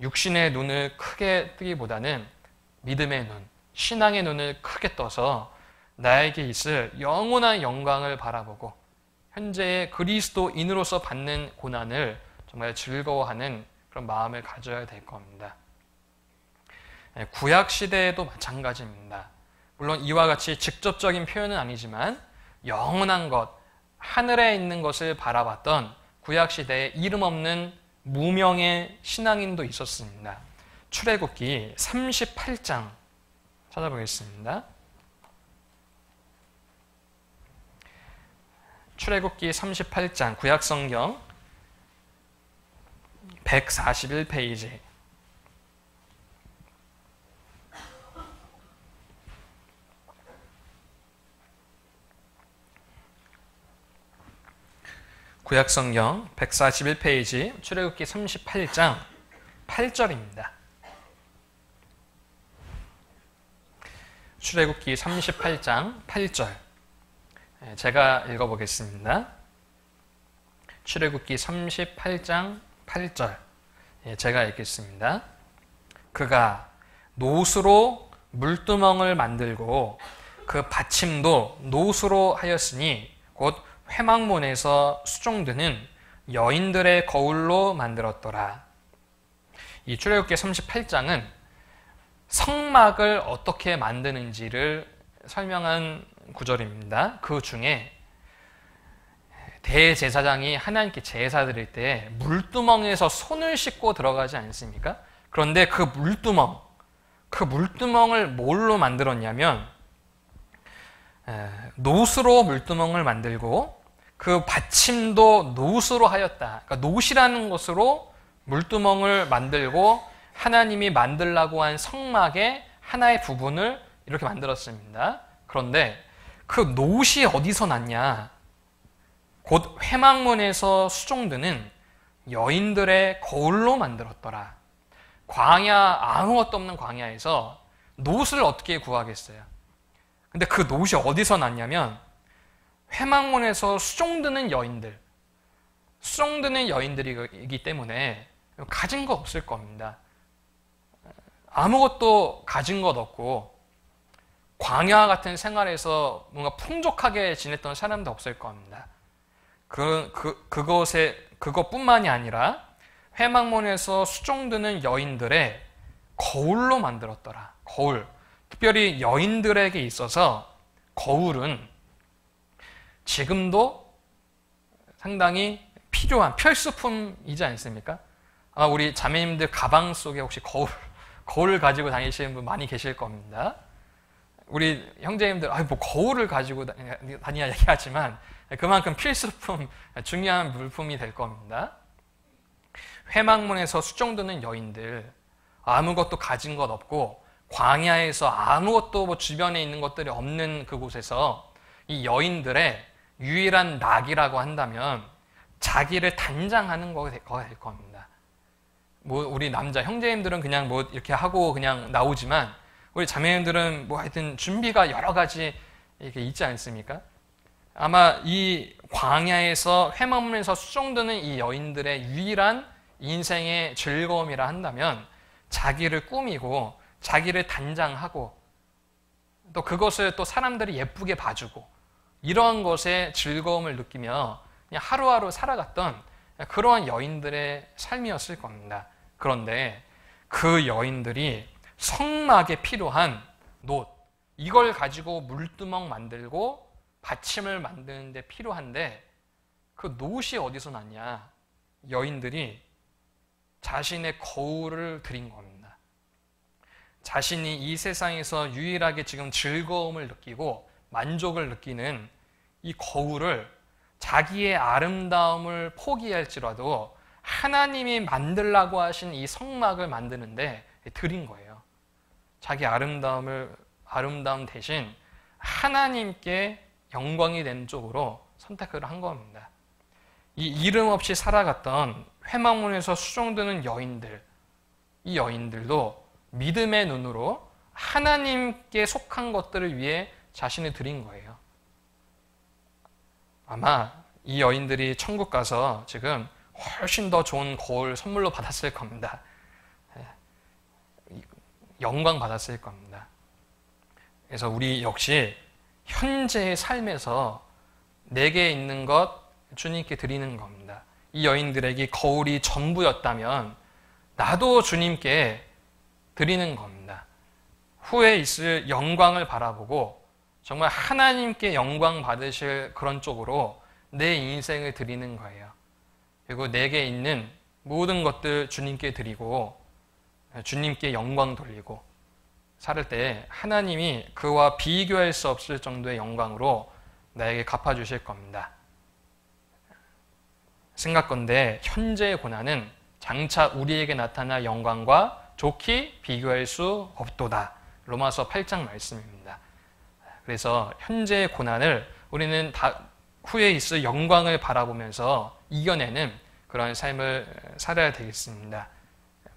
육신의 눈을 크게 뜨기보다는 믿음의 눈, 신앙의 눈을 크게 떠서 나에게 있을 영원한 영광을 바라보고 현재의 그리스도인으로서 받는 고난을 정말 즐거워하는 그런 마음을 가져야 될 겁니다. 구약 시대에도 마찬가지입니다. 물론 이와 같이 직접적인 표현은 아니지만 영원한 것, 하늘에 있는 것을 바라봤던 구약 시대에 이름 없는 무명의 신앙인도 있었습니다. 출애굽기 38장 찾아보겠습니다. 출애굽기 38장 구약성경 141페이지 구약성경 141페이지 출애굽기 38장 8절입니다. 출애굽기 38장 8절 제가 읽어보겠습니다. 출애굽기 38장 8절 제가 읽겠습니다. 그가 노수로 물두멍을 만들고 그 받침도 노수로 하였으니 곧 회막문에서 수종드는 여인들의 거울로 만들었더라. 이 출애굽기 38장은 성막을 어떻게 만드는지를 설명한 구절입니다. 그 중에 대제사장이 하나님께 제사 드릴 때 물두멍에서 손을 씻고 들어가지 않습니까? 그런데 그 물두멍을 뭘로 만들었냐면 노수로 물두멍을 만들고 그 받침도 노수로 하였다. 그러니까 노시라는 것으로 물두멍을 만들고 하나님이 만들라고 한 성막의 하나의 부분을 이렇게 만들었습니다. 그런데 그 노시 어디서 났냐? 곧 회막문에서 수종드는 여인들의 거울로 만들었더라. 광야, 아무것도 없는 광야에서 노를 어떻게 구하겠어요? 근데 그 노시 어디서 났냐면 회막문에서 수종드는 여인들이기 때문에 가진 거 없을 겁니다. 아무것도 가진 것 없고 광야 같은 생활에서 뭔가 풍족하게 지냈던 사람도 없을 겁니다. 그것뿐만이 아니라 회막문에서 수종드는 여인들의 거울로 만들었더라. 거울. 특별히 여인들에게 있어서 거울은 지금도 상당히 필요한 필수품이지 않습니까? 우리 자매님들 가방 속에 혹시 거울 가지고 다니시는 분 많이 계실 겁니다. 우리 형제님들 뭐 거울을 가지고 다니냐 얘기하지만 그만큼 필수품, 중요한 물품이 될 겁니다. 회막문에서 수종드는 여인들, 아무것도 가진 것 없고 광야에서 아무것도 주변에 있는 것들이 없는 그곳에서 이 여인들의 유일한 낙이라고 한다면 자기를 단장하는 거가 될 겁니다. 우리 남자 형제님들은 그냥 이렇게 하고 그냥 나오지만 우리 자매님들은 하여튼 준비가 여러 가지 이렇게 있지 않습니까? 아마 이 광야에서 회막문에서 수종드는 이 여인들의 유일한 인생의 즐거움이라 한다면 자기를 꾸미고 자기를 단장하고 또 그것을 또 사람들이 예쁘게 봐주고 이러한 것에 즐거움을 느끼며 그냥 하루하루 살아갔던 그러한 여인들의 삶이었을 겁니다. 그런데 그 여인들이 성막에 필요한 놋, 이걸 가지고 물두멍 만들고 받침을 만드는 데 필요한데 그 놋이 어디서 났냐? 여인들이 자신의 거울을 드린 겁니다. 자신이 이 세상에서 유일하게 지금 즐거움을 느끼고 만족을 느끼는 이 거울을 자기의 아름다움을 포기할지라도 하나님이 만들라고 하신 이 성막을 만드는데 드린 거예요. 자기 아름다움 대신 하나님께 영광이 되는 쪽으로 선택을 한 겁니다. 이 이름 없이 살아갔던 회막문에서 수종드는 여인들, 이 여인들도 믿음의 눈으로 하나님께 속한 것들을 위해 자신을 드린 거예요. 아마 이 여인들이 천국 가서 지금 훨씬 더 좋은 거울 선물로 받았을 겁니다. 영광 받았을 겁니다. 그래서 우리 역시 현재의 삶에서 내게 있는 것 주님께 드리는 겁니다. 이 여인들에게 거울이 전부였다면 나도 주님께 드리는 겁니다. 후에 있을 영광을 바라보고 정말 하나님께 영광 받으실 그런 쪽으로 내 인생을 드리는 거예요. 그리고 내게 있는 모든 것들 주님께 드리고 주님께 영광 돌리고 살을 때 하나님이 그와 비교할 수 없을 정도의 영광으로 나에게 갚아주실 겁니다. 생각건대 현재의 고난은 장차 우리에게 나타날 영광과 좋게 비교할 수 없도다. 로마서 8장 말씀입니다. 그래서 현재의 고난을 우리는 후에 있을 영광을 바라보면서 이겨내는 그런 삶을 살아야 되겠습니다.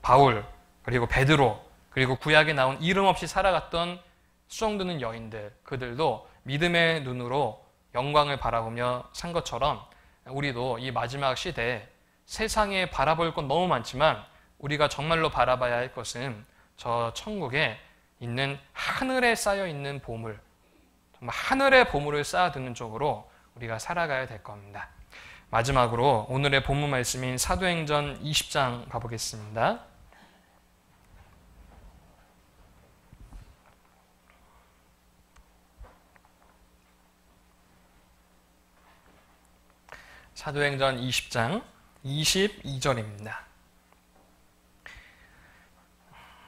바울, 그리고 베드로, 그리고 구약에 나온 이름 없이 살아갔던 수종드는 여인들, 그들도 믿음의 눈으로 영광을 바라보며 산 것처럼 우리도 이 마지막 시대에 세상에 바라볼 것 너무 많지만 우리가 정말로 바라봐야 할 것은 저 천국에 있는 하늘에 쌓여 있는 보물, 정말 하늘의 보물을 쌓아두는 쪽으로 우리가 살아가야 될 겁니다. 마지막으로 오늘의 본문 말씀인 사도행전 20장 가보겠습니다. 사도행전 20장 22절입니다.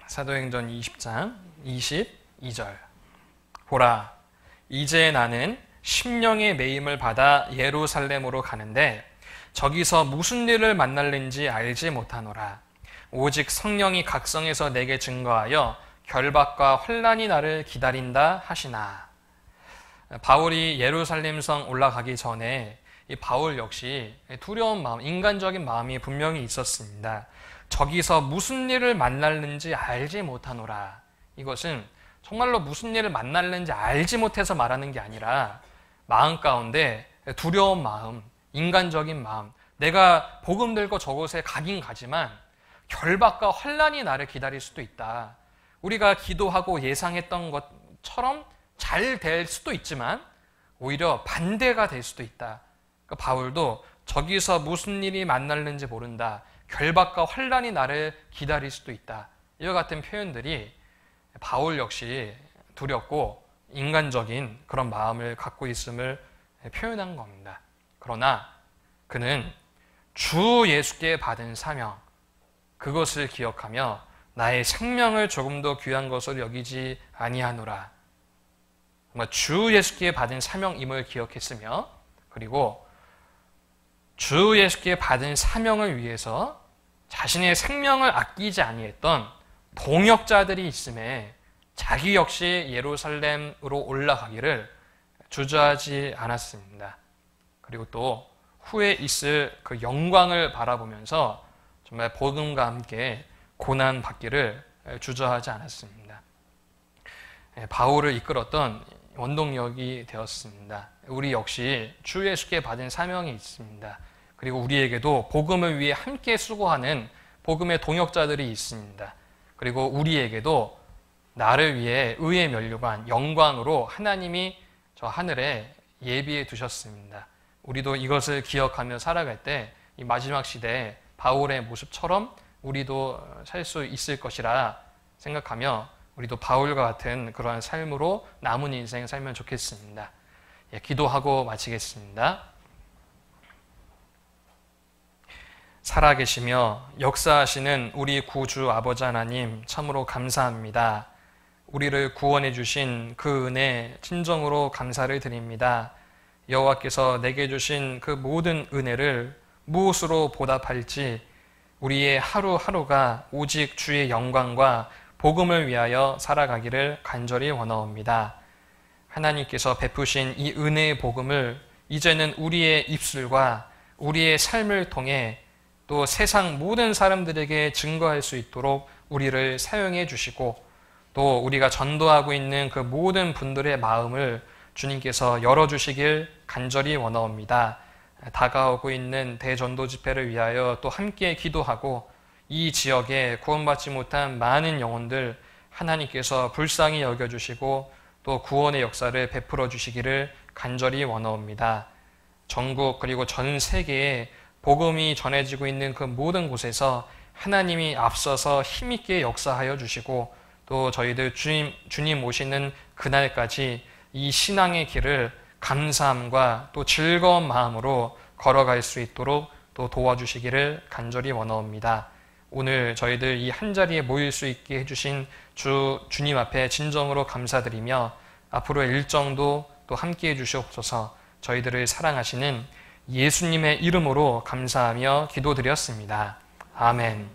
사도행전 20장 22절. 보라, 이제 나는 심령의 매임을 받아 예루살렘으로 가는데 저기서 무슨 일을 만날는지 알지 못하노라. 오직 성령이 각성해서 내게 증거하여 결박과 혼란이 나를 기다린다 하시나. 바울이 예루살렘 성 올라가기 전에 이 바울 역시 두려운 마음, 인간적인 마음이 분명히 있었습니다. 저기서 무슨 일을 만날는지 알지 못하노라. 이것은 정말로 무슨 일을 만날는지 알지 못해서 말하는 게 아니라 마음 가운데 두려운 마음, 인간적인 마음, 내가 복음 들고 저곳에 가긴 가지만 결박과 혼란이 나를 기다릴 수도 있다. 우리가 기도하고 예상했던 것처럼 잘 될 수도 있지만 오히려 반대가 될 수도 있다. 그러니까 바울도 저기서 무슨 일이 만날는지 모른다. 결박과 혼란이 나를 기다릴 수도 있다. 이와 같은 표현들이 바울 역시 두렵고 인간적인 그런 마음을 갖고 있음을 표현한 겁니다. 그러나 그는 주 예수께 받은 사명, 그것을 기억하며 나의 생명을 조금 더 귀한 것으로 여기지 아니하노라. 정말 주 예수께 받은 사명임을 기억했으며, 그리고 주 예수께 받은 사명을 위해서 자신의 생명을 아끼지 아니했던 동역자들이 있음에 자기 역시 예루살렘으로 올라가기를 주저하지 않았습니다. 그리고 또 후에 있을 그 영광을 바라보면서 정말 복음과 함께 고난 받기를 주저하지 않았습니다. 바울을 이끌었던 원동력이 되었습니다. 우리 역시 주 예수께 받은 사명이 있습니다. 그리고 우리에게도 복음을 위해 함께 수고하는 복음의 동역자들이 있습니다. 그리고 우리에게도 나를 위해 의의 면류관, 영광으로 하나님이 저 하늘에 예비해 두셨습니다. 우리도 이것을 기억하며 살아갈 때 이 마지막 시대에 바울의 모습처럼 우리도 살 수 있을 것이라 생각하며 우리도 바울과 같은 그러한 삶으로 남은 인생 살면 좋겠습니다. 예, 기도하고 마치겠습니다. 살아계시며 역사하시는 우리 구주 아버지 하나님 참으로 감사합니다. 우리를 구원해 주신 그 은혜 진정으로 감사를 드립니다. 여호와께서 내게 주신 그 모든 은혜를 무엇으로 보답할지 우리의 하루하루가 오직 주의 영광과 복음을 위하여 살아가기를 간절히 원하옵니다. 하나님께서 베푸신 이 은혜의 복음을 이제는 우리의 입술과 우리의 삶을 통해 또 세상 모든 사람들에게 증거할 수 있도록 우리를 사용해 주시고 또 우리가 전도하고 있는 그 모든 분들의 마음을 주님께서 열어주시길 간절히 원하옵니다. 다가오고 있는 대전도 집회를 위하여 또 함께 기도하고 이 지역에 구원받지 못한 많은 영혼들 하나님께서 불쌍히 여겨주시고 또 구원의 역사를 베풀어 주시기를 간절히 원하옵니다. 전국 그리고 전 세계에 복음이 전해지고 있는 그 모든 곳에서 하나님이 앞서서 힘있게 역사하여 주시고 또 저희들 주님 오시는 그날까지 이 신앙의 길을 감사함과 또 즐거운 마음으로 걸어갈 수 있도록 또 도와주시기를 간절히 원하옵니다. 오늘 저희들 이 한자리에 모일 수 있게 해주신 주님 앞에 진정으로 감사드리며 앞으로의 일정도 또 함께 해주시옵소서. 저희들을 사랑하시는 예수님의 이름으로 감사하며 기도드렸습니다. 아멘.